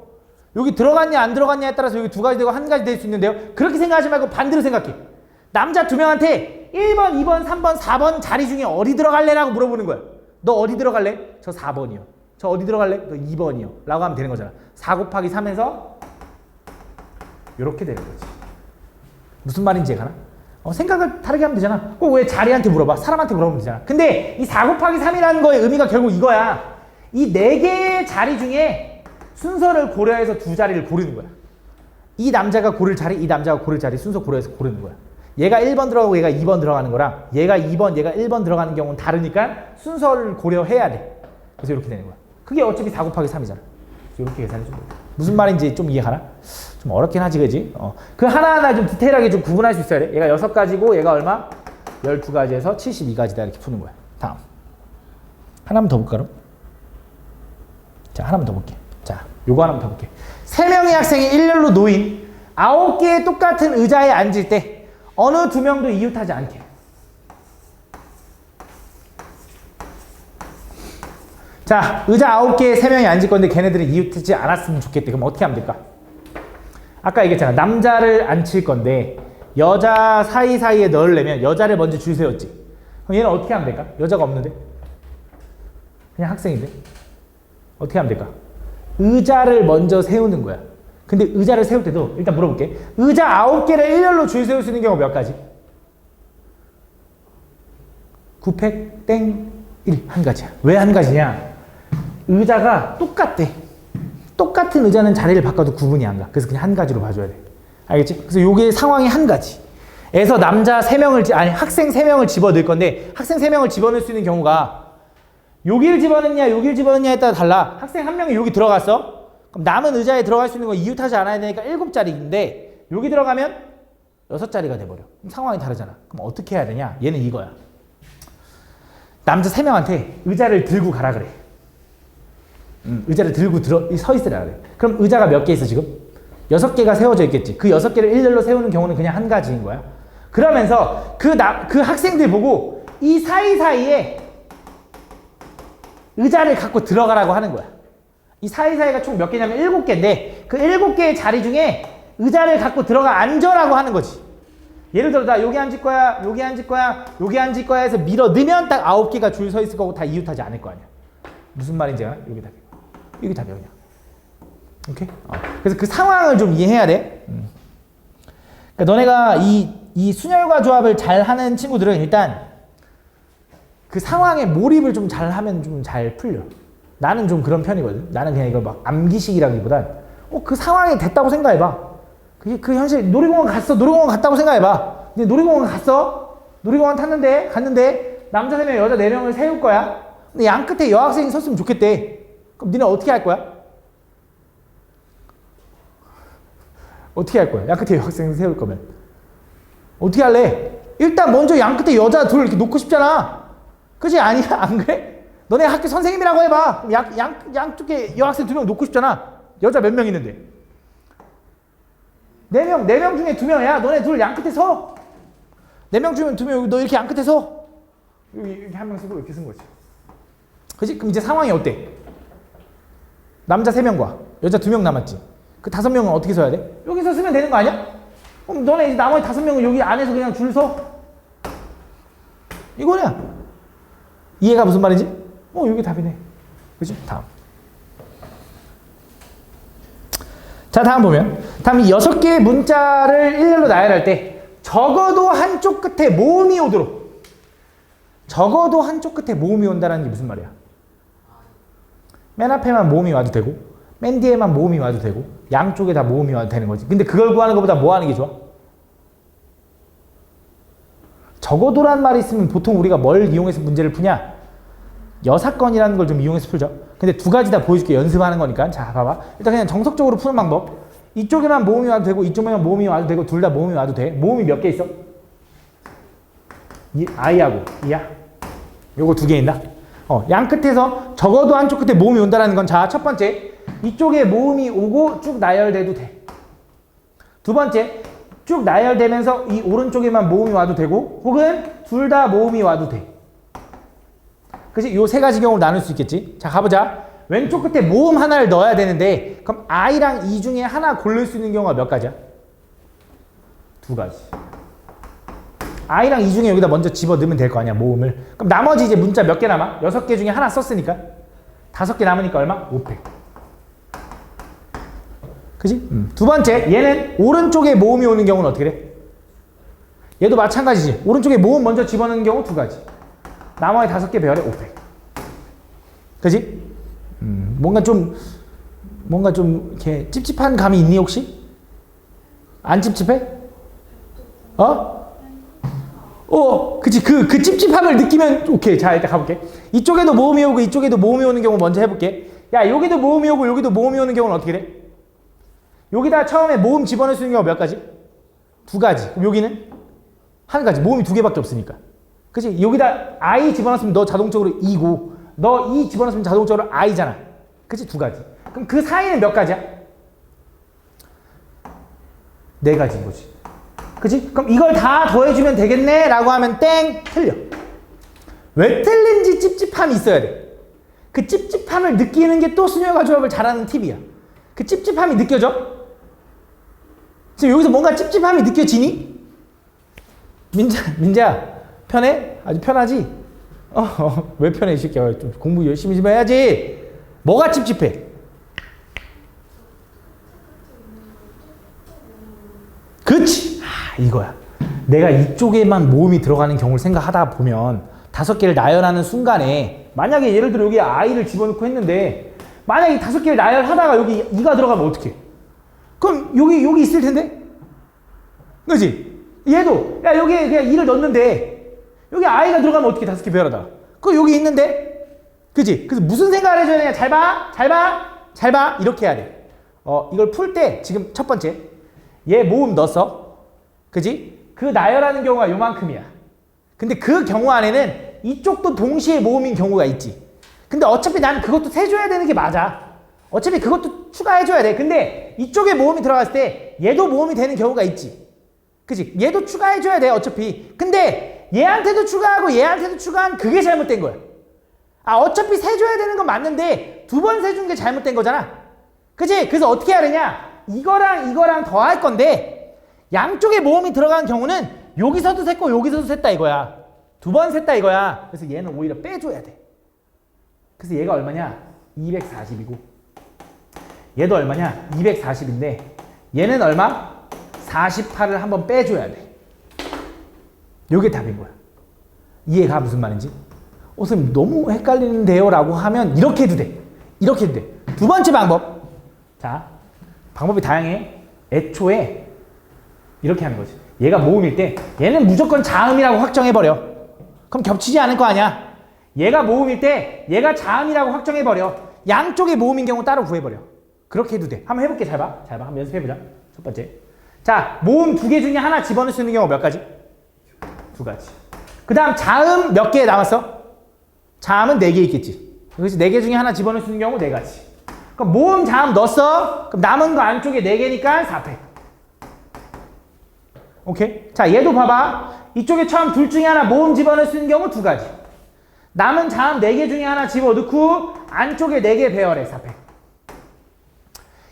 여기 들어갔냐 안 들어갔냐에 따라서 여기 2가지 되고 1가지 될 수 있는데요. 그렇게 생각하지 말고 반대로 생각해. 남자 2명한테 1번, 2번, 3번, 4번 자리 중에 어디 들어갈래라고 물어보는 거야. 너 어디 들어갈래? 저 4번이요. 저 어디 들어갈래? 너 2번이요. 라고 하면 되는 거잖아. 4 곱하기 3에서 이렇게 되는 거지. 무슨 말인지 가나? 생각을 다르게 하면 되잖아. 꼭 왜 자리한테 물어봐? 사람한테 물어보면 되잖아. 근데 이 4 곱하기 3이라는 거의 의미가 결국 이거야. 이 4개의 자리 중에 순서를 고려해서 2자리를 고르는 거야. 이 남자가 고를 자리, 이 남자가 고를 자리 순서 고려해서 고르는 거야. 얘가 1번 들어가고 얘가 2번 들어가는 거랑 얘가 2번, 얘가 1번 들어가는 경우는 다르니까 순서를 고려해야 돼. 그래서 이렇게 되는 거야. 그게 어차피 4 곱하기 3이잖아. 이렇게 계산해주면 돼. 무슨 말인지 좀 이해가나? 좀 어렵긴 하지, 그지? 그 하나하나 좀 디테일하게 좀 구분할 수 있어야 돼. 얘가 6가지고 얘가 얼마? 12가지에서 72가지다 이렇게 푸는 거야. 다음. 하나만 더 볼까, 그럼? 자, 하나만 더 볼게. 자, 요거 하나만 더 볼게. 3명의 학생이 일렬로 놓인 9개의 똑같은 의자에 앉을 때 어느 2명도 이웃하지 않게. 자, 의자 9개에 3명이 앉을 건데 걔네들은 이웃하지 않았으면 좋겠대. 그럼 어떻게 하면 될까? 아까 얘기했잖아. 남자를 앉힐 건데 여자 사이사이에 넣으려면 여자를 먼저 줄 세웠지. 그럼 얘는 어떻게 하면 될까? 여자가 없는데? 그냥 학생인데? 어떻게 하면 될까? 의자를 먼저 세우는 거야. 근데 의자를 세울 때도 일단 물어볼게. 의자 9개를 일렬로 줄 세울 수 있는 경우 몇 가지? 9팩 땡 1. 1가지야. 왜 1가지냐? 의자가 똑같대. 똑같은 의자는 자리를 바꿔도 구분이 안 가. 그래서 그냥 1가지로 봐줘야 돼. 알겠지? 그래서 요게 상황이 1가지. 에서 남자 3명을, 아니 학생 3명을 집어넣을 건데 학생 3명을 집어넣을 수 있는 경우가 여기를 집어넣냐 여기를 집어넣냐에 따라 달라. 학생 한 명이 여기 들어갔어. 그럼 남은 의자에 들어갈 수 있는 건 이웃하지 않아야 되니까 7자리인데 여기 들어가면 6자리가 돼버려. 그럼 상황이 다르잖아. 그럼 어떻게 해야 되냐? 얘는 이거야. 남자 3명한테 의자를 들고 가라 그래. 의자를 들고 서 있으라 그래. 그럼 의자가 몇 개 있어 지금? 6개가 세워져 있겠지. 그 6개를 일렬로 세우는 경우는 그냥 한 가지인 거야. 그러면서 그 학생들 보고 이 사이사이에 의자를 갖고 들어가라고 하는 거야. 이 사이사이가 총 몇 개냐면 7개인데 그 7개의 자리 중에 의자를 갖고 들어가 앉으라고 하는 거지. 예를 들어 나 여기 앉을 거야, 여기 앉을 거야, 여기 앉을 거야 해서 밀어 넣으면 딱 9개가 줄 서 있을 거고 다 이웃하지 않을 거 아니야. 무슨 말인지 알아? 여기 답이야. 여기 답이야 그냥. 오케이? 그래서 그 상황을 좀 이해해야 돼. 그러니까 너네가 이 순혈과 조합을 잘 하는 친구들은 일단 그 상황에 몰입을 좀 잘 하면 좀 잘 풀려. 나는 좀 그런 편이거든. 나는 그냥 이걸 막 암기식이라기보단 그 상황이 됐다고 생각해봐. 그 현실 놀이공원 갔어. 놀이공원 갔다고 생각해봐. 근데 놀이공원 갔어. 놀이공원 갔는데 남자 3명 여자 4명을 세울 거야. 근데 양 끝에 여학생이 섰으면 좋겠대. 그럼 니네 어떻게 할 거야? 어떻게 할 거야? 양 끝에 여학생을 세울 거면 어떻게 할래? 일단 먼저 양 끝에 여자 둘 이렇게 놓고 싶잖아. 그지? 아니야? 안 그래? 너네 학교 선생님이라고 해봐. 양쪽에 여학생 2명 놓고 싶잖아. 여자 몇 명 있는데? 4명 중에 2명이야. 너네 둘 양 끝에 서. 4명 중에 2명, 너 이렇게 양 끝에 서. 이렇게 한 명 쓰고 이렇게 쓴 거지. 그지? 그럼 이제 상황이 어때? 남자 3명과 여자 2명 남았지. 그 5명은 어떻게 서야 돼? 여기서 쓰면 되는 거 아니야? 그럼 너네 이제 나머지 5명은 여기 안에서 그냥 줄 서. 이거냐? 이해가 무슨 말인지? 여기 답이네. 그치? 다음. 자, 다음 보면. 다음 이 6개의 문자를 일렬로 나열할 때 적어도 한쪽 끝에 모음이 오도록. 적어도 한쪽 끝에 모음이 온다는 게 무슨 말이야? 맨 앞에만 모음이 와도 되고 맨 뒤에만 모음이 와도 되고 양쪽에 다 모음이 와도 되는 거지. 근데 그걸 구하는 것보다 뭐 하는 게 좋아? 적어도란 말이 있으면 보통 우리가 뭘 이용해서 문제를 푸냐? 여사건이라는 걸 좀 이용해서 풀죠. 근데 2가지 다 보여줄게. 연습하는 거니까. 자, 봐봐. 일단 그냥 정석적으로 푸는 방법. 이쪽에만 모음이 와도 되고 이쪽에만 모음이 와도 되고 둘 다 모음이 와도 돼. 모음이 몇 개 있어? I하고 E야. 요거 2개 있나? 양 끝에서 적어도 한쪽 끝에 모음이 온다는 건 자, 첫 번째. 이쪽에 모음이 오고 쭉 나열돼도 돼. 2번째. 쭉 나열되면서 이 오른쪽에만 모음이 와도 되고 혹은 둘 다 모음이 와도 돼. 그치? 요 3가지 경우로 나눌 수 있겠지? 자, 가보자. 왼쪽 끝에 모음 하나를 넣어야 되는데 그럼 I랑 E 중에 하나 고를 수 있는 경우가 몇 가지야? 2가지. I랑 E 중에 여기다 먼저 집어넣으면 될 거 아니야, 모음을. 그럼 나머지 이제 문자 몇 개 남아? 6개 중에 하나 썼으니까 5개 남으니까 얼마? 5팩. 그치? 2번째, 얘는 오른쪽에 모음이 오는 경우는 어떻게 돼? 얘도 마찬가지지. 오른쪽에 모음 먼저 집어넣는 경우 2가지. 나머지 5개 배열에 5팩. 그치? 뭔가 좀 이렇게 찝찝한 감이 있니 혹시? 안 찝찝해? 그치. 그 찝찝함을 느끼면 오케이. 자, 일단 가볼게. 이쪽에도 모음이 오고 이쪽에도 모음이 오는 경우 먼저 해볼게. 야, 여기도 모음이 오고 여기도 모음이 오는 경우는 어떻게 돼? 여기다 처음에 모음 집어넣을 수 있는 경우가 몇 가지? 2가지. 그럼 여기는? 1가지. 모음이 2개밖에 없으니까. 그치? 여기다 I 집어넣으면 너 자동적으로 E고 너 E 집어넣으면 자동적으로 I잖아. 그치? 2가지. 그럼 그 사이는 몇 가지야? 4가지인 거지. 그치? 그럼 이걸 다 더해주면 되겠네? 라고 하면 땡! 틀려. 왜 틀린지 찝찝함이 있어야 돼. 그 찝찝함을 느끼는 게 또 순혈과 조합을 잘하는 팁이야. 그 찝찝함이 느껴져? 지금 여기서 뭔가 찝찝함이 느껴지니? 민재야 편해? 아주 편하지? 왜 편해 이 새끼야. 좀 공부 열심히 좀 해야지. 뭐가 찝찝해? 그치? 이거야. 내가 이쪽에만 모음이 들어가는 경우를 생각하다 보면 5개를 나열하는 순간에 만약에 예를 들어 여기 I를 집어넣고 했는데 만약에 5개를 나열하다가 여기 E가 들어가면 어떡해? 그럼 여기 있을 텐데? 그치? 얘도 야 여기에 그냥 E를 넣는데 여기 I가 들어가면 어떻게 5개 배열하다? 그럼 여기 있는데 그지? 그래서 무슨 생각을 해줘야 되냐? 잘 봐, 잘 봐, 잘 봐. 이렇게 해야 돼. 이걸 풀 때 지금 첫 번째 얘 모음 넣었어. 그지? 그 나열하는 경우가 요만큼이야. 근데 그 경우 안에는 이쪽도 동시에 모음인 경우가 있지. 근데 어차피 난 그것도 세줘야 되는 게 맞아. 어차피 그것도 추가해줘야 돼. 근데 이쪽에 모음이 들어갔을 때 얘도 모음이 되는 경우가 있지. 그지? 얘도 추가해줘야 돼 어차피. 근데 얘한테도 추가하고 얘한테도 추가한 그게 잘못된 거야. 어차피 세줘야 되는 건 맞는데 두 번 세준 게 잘못된 거잖아. 그지? 그래서 어떻게 해야 되냐? 이거랑 더할 건데 양쪽에 모음이 들어간 경우는 여기서도 셌고 여기서도 셌다 이거야. 두 번 셌다 이거야. 그래서 얘는 오히려 빼줘야 돼. 그래서 얘가 얼마냐? 240이고 얘도 얼마냐? 240인데 얘는 얼마? 48을 한번 빼줘야 돼. 요게 답인 거야. 이해가 무슨 말인지? 선생님 너무 헷갈리는데요 라고 하면 이렇게 해도 돼. 이렇게 해도 돼. 두 번째 방법. 자, 방법이 다양해. 애초에 이렇게 하는 거지. 얘가 모음일 때 얘는 무조건 자음이라고 확정해버려. 그럼 겹치지 않을 거 아니야. 얘가 모음일 때 얘가 자음이라고 확정해버려. 양쪽에 모음인 경우 따로 구해버려. 그렇게 해도 돼. 한번 해볼게. 잘 봐. 잘 봐. 한번 연습해보자. 첫 번째. 자, 모음 두 개 중에 하나 집어넣을 수 있는 경우 몇 가지? 두 가지. 그 다음 자음 몇 개 남았어? 자음은 4개 있겠지. 그래서 4개 중에 하나 집어넣을 수 있는 경우 4가지. 그럼 모음 자음 넣었어? 그럼 남은 거 안쪽에 4개니까 4팩. 오케이? 자, 얘도 봐봐. 이쪽에 처음 둘 중에 하나 모음 집어넣을 수 있는 경우 2가지. 남은 자음 4개 중에 하나 집어넣고 안쪽에 4개 배열해 4팩.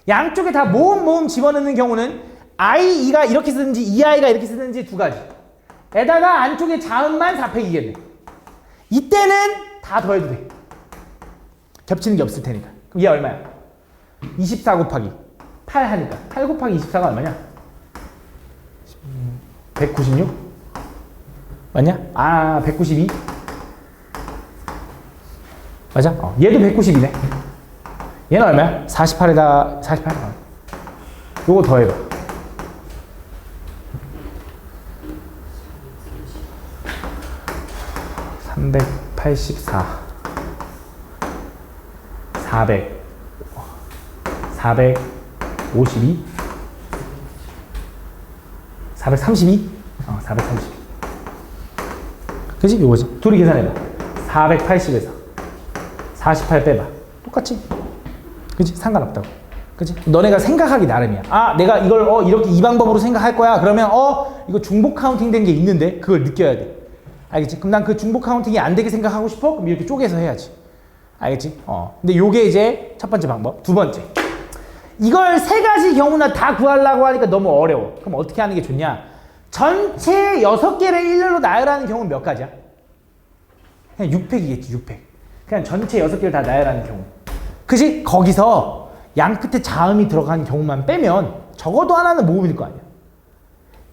양쪽에 다 모음 집어넣는 경우는 i가 이렇게 쓰든지 i가 이렇게 쓰든지 2가지. 에다가 안쪽에 자음만 4팩이겠네. 이때는 다 더해도 돼. 겹치는 게 없을 테니까. 그럼 얘 얼마야? 24 곱하기 8 하니까 8 곱하기 24가 얼마냐? 196? 맞냐? 192? 맞아? 얘도 192네. 얘는 얼마야? 48에다 48. 요거 더해봐. 384 400 452 432? 432. 그치? 요거지. 둘이 계산해봐. 480에서 48 빼봐. 똑같지? 그치? 상관없다고. 그치? 너네가 생각하기 나름이야. 내가 이걸 이렇게 이 방법으로 생각할 거야. 그러면 이거 중복 카운팅 된 게 있는데 그걸 느껴야 돼. 알겠지? 그럼 난 그 중복 카운팅이 안 되게 생각하고 싶어? 그럼 이렇게 쪼개서 해야지. 알겠지? 근데 요게 이제 첫 번째 방법. 두 번째. 이걸 3가지 경우나 다 구하려고 하니까 너무 어려워. 그럼 어떻게 하는 게 좋냐? 전체 6개를 일렬로 나열하는 경우는 몇 가지야? 그냥 6팩이겠지, 6팩. 그냥 전체 6개를 다 나열하는 경우. 그지? 거기서 양 끝에 자음이 들어간 경우만 빼면 적어도 하나는 모음일 거 아니야.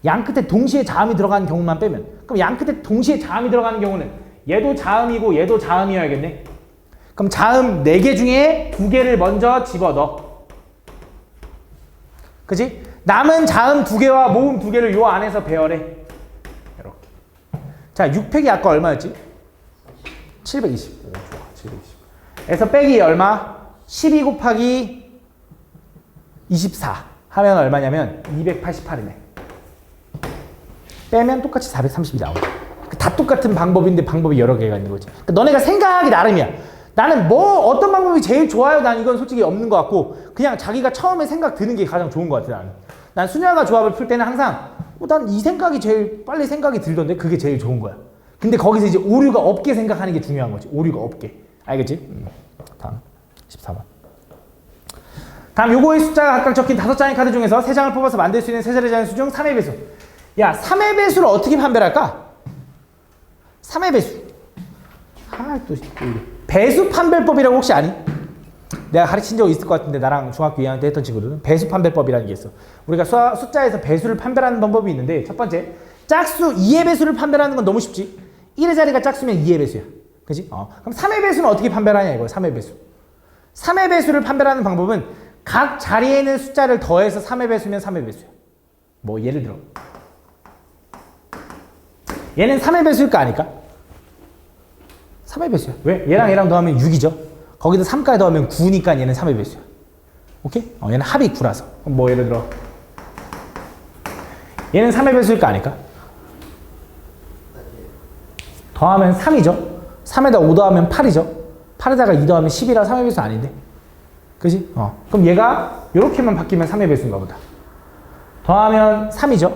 양 끝에 동시에 자음이 들어가는 경우만 빼면. 그럼 양 끝에 동시에 자음이 들어가는 경우는 얘도 자음이고 얘도 자음이어야겠네. 그럼 자음 4개 중에 2개를 먼저 집어넣어. 그지? 남은 자음 2개와 모음 2개를 요 안에서 배열해. 이렇게. 자, 6팩이 아까 얼마였지? 720. 오, 좋아. 720. 에서 빼기 얼마? 12 곱하기 24 하면 얼마냐면 288이네. 빼면 똑같이 430이 나오네. 다 똑같은 방법인데 방법이 여러 개가 있는 거지. 그러니까 너네가 생각하기 나름이야. 나는 어떤 방법이 제일 좋아요? 난 이건 솔직히 없는 것 같고 그냥 자기가 처음에 생각 드는 게 가장 좋은 것 같아. 난 수녀가 조합을 풀 때는 항상 난 이 생각이 제일 빨리 생각이 들던데 그게 제일 좋은 거야. 근데 거기서 이제 오류가 없게 생각하는 게 중요한 거지. 오류가 없게. 알겠지? 다음 14번. 다음 요거의 숫자가 각각 적힌 5장의 카드 중에서 3장을 뽑아서 만들 수 있는 세 자리 자연수 중 3의 배수. 야, 3의 배수를 어떻게 판별할까? 3의 배수. 또 배수 판별법이라고 혹시 아니? 내가 가르친 적 있을 것 같은데 나랑 중학교 2학년 때 했던 친구들은 배수 판별법이라는 게 있어. 우리가 숫자에서 배수를 판별하는 방법이 있는데 첫 번째, 짝수 2의 배수를 판별하는 건 너무 쉽지. 1의 자리가 짝수면 2의 배수야. 그치? 그럼 3의 배수는 어떻게 판별하냐 이거야. 3의 배수. 3의 배수를 판별하는 방법은 각 자리에 있는 숫자를 더해서 3의 배수면 3의 배수야. 뭐 예를 들어 얘는 3의 배수일까 아닐까? 3의 배수야. 왜? 얘랑 더하면 6이죠. 거기다 3까지 더하면 9니까 얘는 3의 배수야. 오케이? 얘는 합이 9라서. 뭐 예를 들어 얘는 3의 배수일 거 아닐까? 더하면 3이죠. 3에다 5 더하면 8이죠. 8에다가 2 더하면 10이라 3의 배수 아닌데? 그지? 그럼 얘가 이렇게만 바뀌면 3의 배수인가 보다. 더하면 3이죠.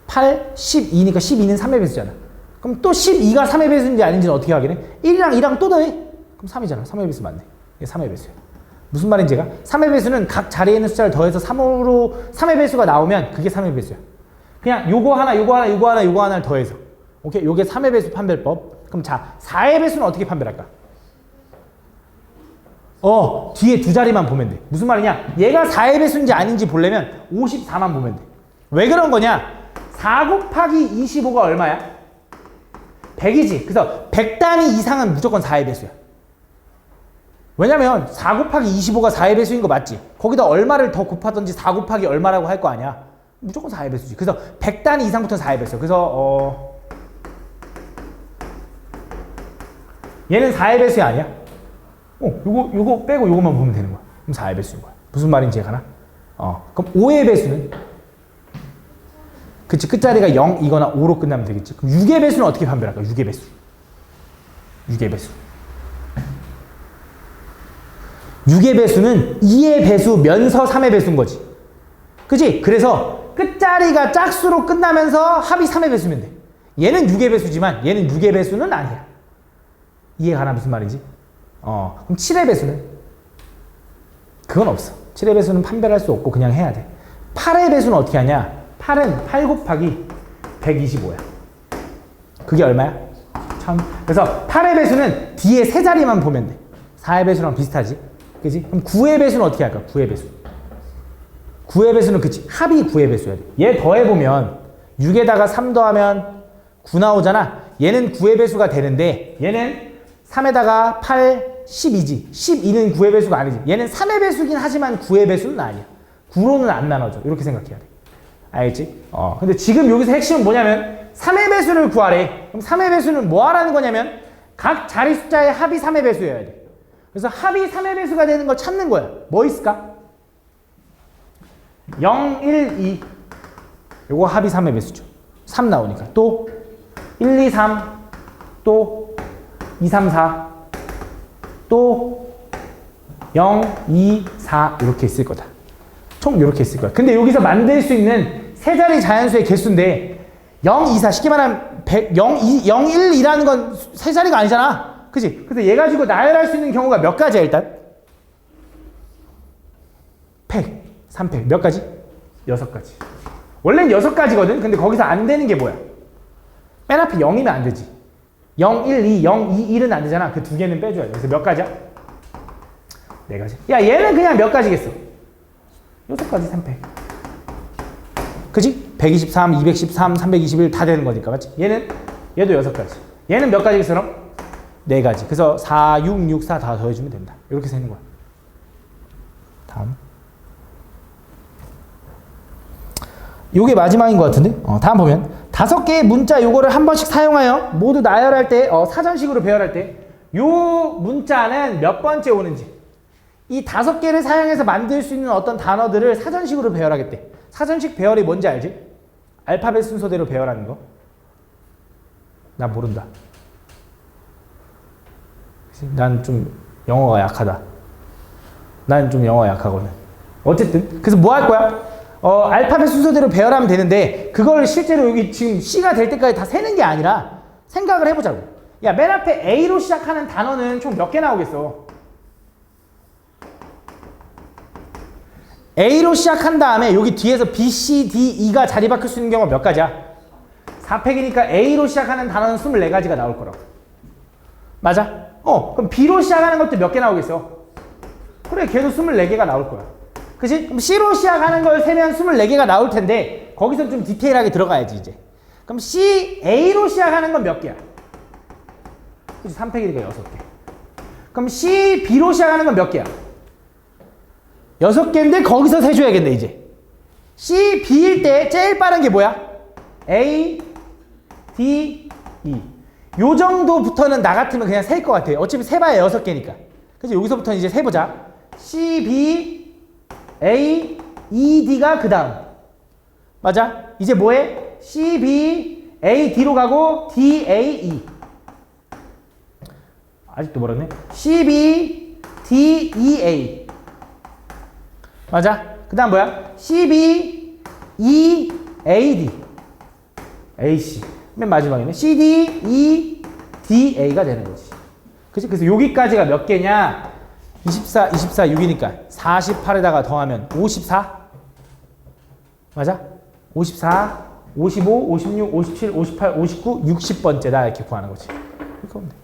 8, 12니까 12는 3의 배수잖아. 그럼 또 12가 3의 배수인지 아닌지는 어떻게 확인해? 1이랑 2랑 또 더해. 그럼 3이잖아. 3의 배수 맞네. 이게 3의 배수야. 무슨 말인지 제가? 3의 배수는 각 자리에 있는 숫자를 더해서 3으로 3의 배수가 나오면 그게 3의 배수야. 그냥 요거 하나를 더해서. 오케이? 요게 3의 배수 판별법. 그럼 자, 4의 배수는 어떻게 판별할까? 뒤에 두 자리만 보면 돼. 무슨 말이냐? 얘가 4의 배수인지 아닌지 보려면 54만 보면 돼. 왜 그런 거냐? 4 곱하기 25가 얼마야? 100이지. 그래서 100단위 이상은 무조건 4의 배수야. 왜냐면 4 곱하기 25가 4의 배수인 거 맞지? 거기다 얼마를 더 곱하든지 4 곱하기 얼마라고 할 거 아니야? 무조건 4의 배수지. 그래서 100단위 이상부터 4의 배수야. 그래서 얘는 4의 배수야 아니야? 요거 빼고 요거만 보면 되는 거야. 그럼 4의 배수인 거야. 무슨 말인지 가나? 그럼 5의 배수는? 그치, 끝자리가 0이거나 5로 끝나면 되겠지. 그럼 6의 배수는 어떻게 판별할까? 6의 배수. 6의 배수. 6의 배수는 2의 배수면서 3의 배수인 거지. 그치? 그래서 끝자리가 짝수로 끝나면서 합이 3의 배수면 돼. 얘는 6의 배수지만 얘는 6의 배수는 아니야. 이해 가나 무슨 말인지? 그럼 7의 배수는? 그건 없어. 7의 배수는 판별할 수 없고 그냥 해야 돼. 8의 배수는 어떻게 하냐? 8은 8 곱하기 125야. 그게 얼마야? 1000. 그래서 8의 배수는 뒤에 세 자리만 보면 돼. 4의 배수랑 비슷하지? 그지? 그럼 9의 배수는 어떻게 할까? 9의 배수. 9의 배수는 그치. 합이 9의 배수야 돼. 얘 더해보면 6에다가 3 더하면 9 나오잖아. 얘는 9의 배수가 되는데 얘는 3에다가 8, 12지. 12는 9의 배수가 아니지. 얘는 3의 배수긴 하지만 9의 배수는 아니야. 9로는 안 나눠져. 이렇게 생각해야 돼. 알겠지? 근데 지금 여기서 핵심은 뭐냐면 3의 배수를 구하래. 그럼 3의 배수는 뭐 하라는 거냐면 각 자리 숫자의 합이 3의 배수여야 돼. 그래서 합이 3의 배수가 되는 걸 찾는 거야. 뭐 있을까? 0, 1, 2. 요거 합이 3의 배수죠. 3 나오니까. 또 1, 2, 3. 또 2, 3, 4. 또 0, 2, 4 이렇게 있을 거다. 총 이렇게 있을 거야. 근데 여기서 만들 수 있는 세 자리 자연수의 개수인데 0, 2, 4 쉽게 말하면 0, 1, 2라는 건 세 자리가 아니잖아. 그치? 그래서 얘 가지고 나열할 수 있는 경우가 몇 가지야 일단? 팩, 3팩. 몇 가지? 6가지. 원래는 6가지거든? 근데 거기서 안 되는 게 뭐야? 맨 앞에 0이면 안 되지. 0, 1, 2, 0, 2, 1은 안 되잖아. 그 두 개는 빼줘야 돼. 그래서 몇 가지야? 4가지. 야, 얘는 그냥 몇 가지겠어? 6가지 3팩. 그지? 123, 213, 321 다 되는 거니까. 맞지? 얘도 6가지. 얘는 몇 가지겠어, 그럼? 4가지. 그래서 4, 6, 6, 4 다 더해주면 된다. 이렇게 세는 거야. 다음. 요게 마지막인 것 같은데? 다음 보면 5개의 문자 요거를 한 번씩 사용하여 모두 나열할 때, 사전식으로 배열할 때 요 문자는 몇 번째 오는지 이 5개를 사용해서 만들 수 있는 어떤 단어들을 사전식으로 배열하겠대. 사전식 배열이 뭔지 알지? 알파벳 순서대로 배열하는 거. 나 모른다. 난 좀 영어가 약하다. 난 좀 영어가 약하거든. 어쨌든 그래서 뭐 할 거야? 알파벳 순서대로 배열하면 되는데 그걸 실제로 여기 지금 C가 될 때까지 다 세는 게 아니라 생각을 해보자고. 야, 맨 앞에 A로 시작하는 단어는 총 몇 개 나오겠어? A로 시작한 다음에 여기 뒤에서 B, C, D, E가 자리 바뀔 수 있는 경우가 몇 가지야? 4팩이니까 A로 시작하는 단어는 24가지가 나올 거라고. 맞아? 그럼 B로 시작하는 것도 몇 개 나오겠어? 그래, 걔도 24개가 나올 거야. 그치? 그럼 C로 시작하는 걸 세면 24개가 나올 텐데 거기서 좀 디테일하게 들어가야지 이제. 그럼 C, A로 시작하는 건 몇 개야? 그치? 3팩이니까 6개. 그럼 C, B로 시작하는 건 몇 개야? 6개인데 거기서 세줘야겠네 이제. C, B일 때 제일 빠른 게 뭐야? A, D, E. 요 정도부터는 나 같으면 그냥 셀 것 같아. 어차피 세봐야 6개니까. 그래서 여기서부터는 이제 세보자. C, B, A, E, D가 그 다음. 맞아? 이제 뭐해? C, B, A, D로 가고 D, A, E. 아직도 멀었네. C, B, D, E, A. 맞아? 그 다음 뭐야? C, B, E, A, D. A, C. 맨 마지막에는 C, D, E, D, A가 되는 거지. 그치? 그래서 여기까지가 몇 개냐? 24, 24, 6이니까 48에다가 더하면 54? 맞아? 54, 55, 56, 57, 58, 59, 60번째다 이렇게 구하는 거지. 이렇게 하면 돼.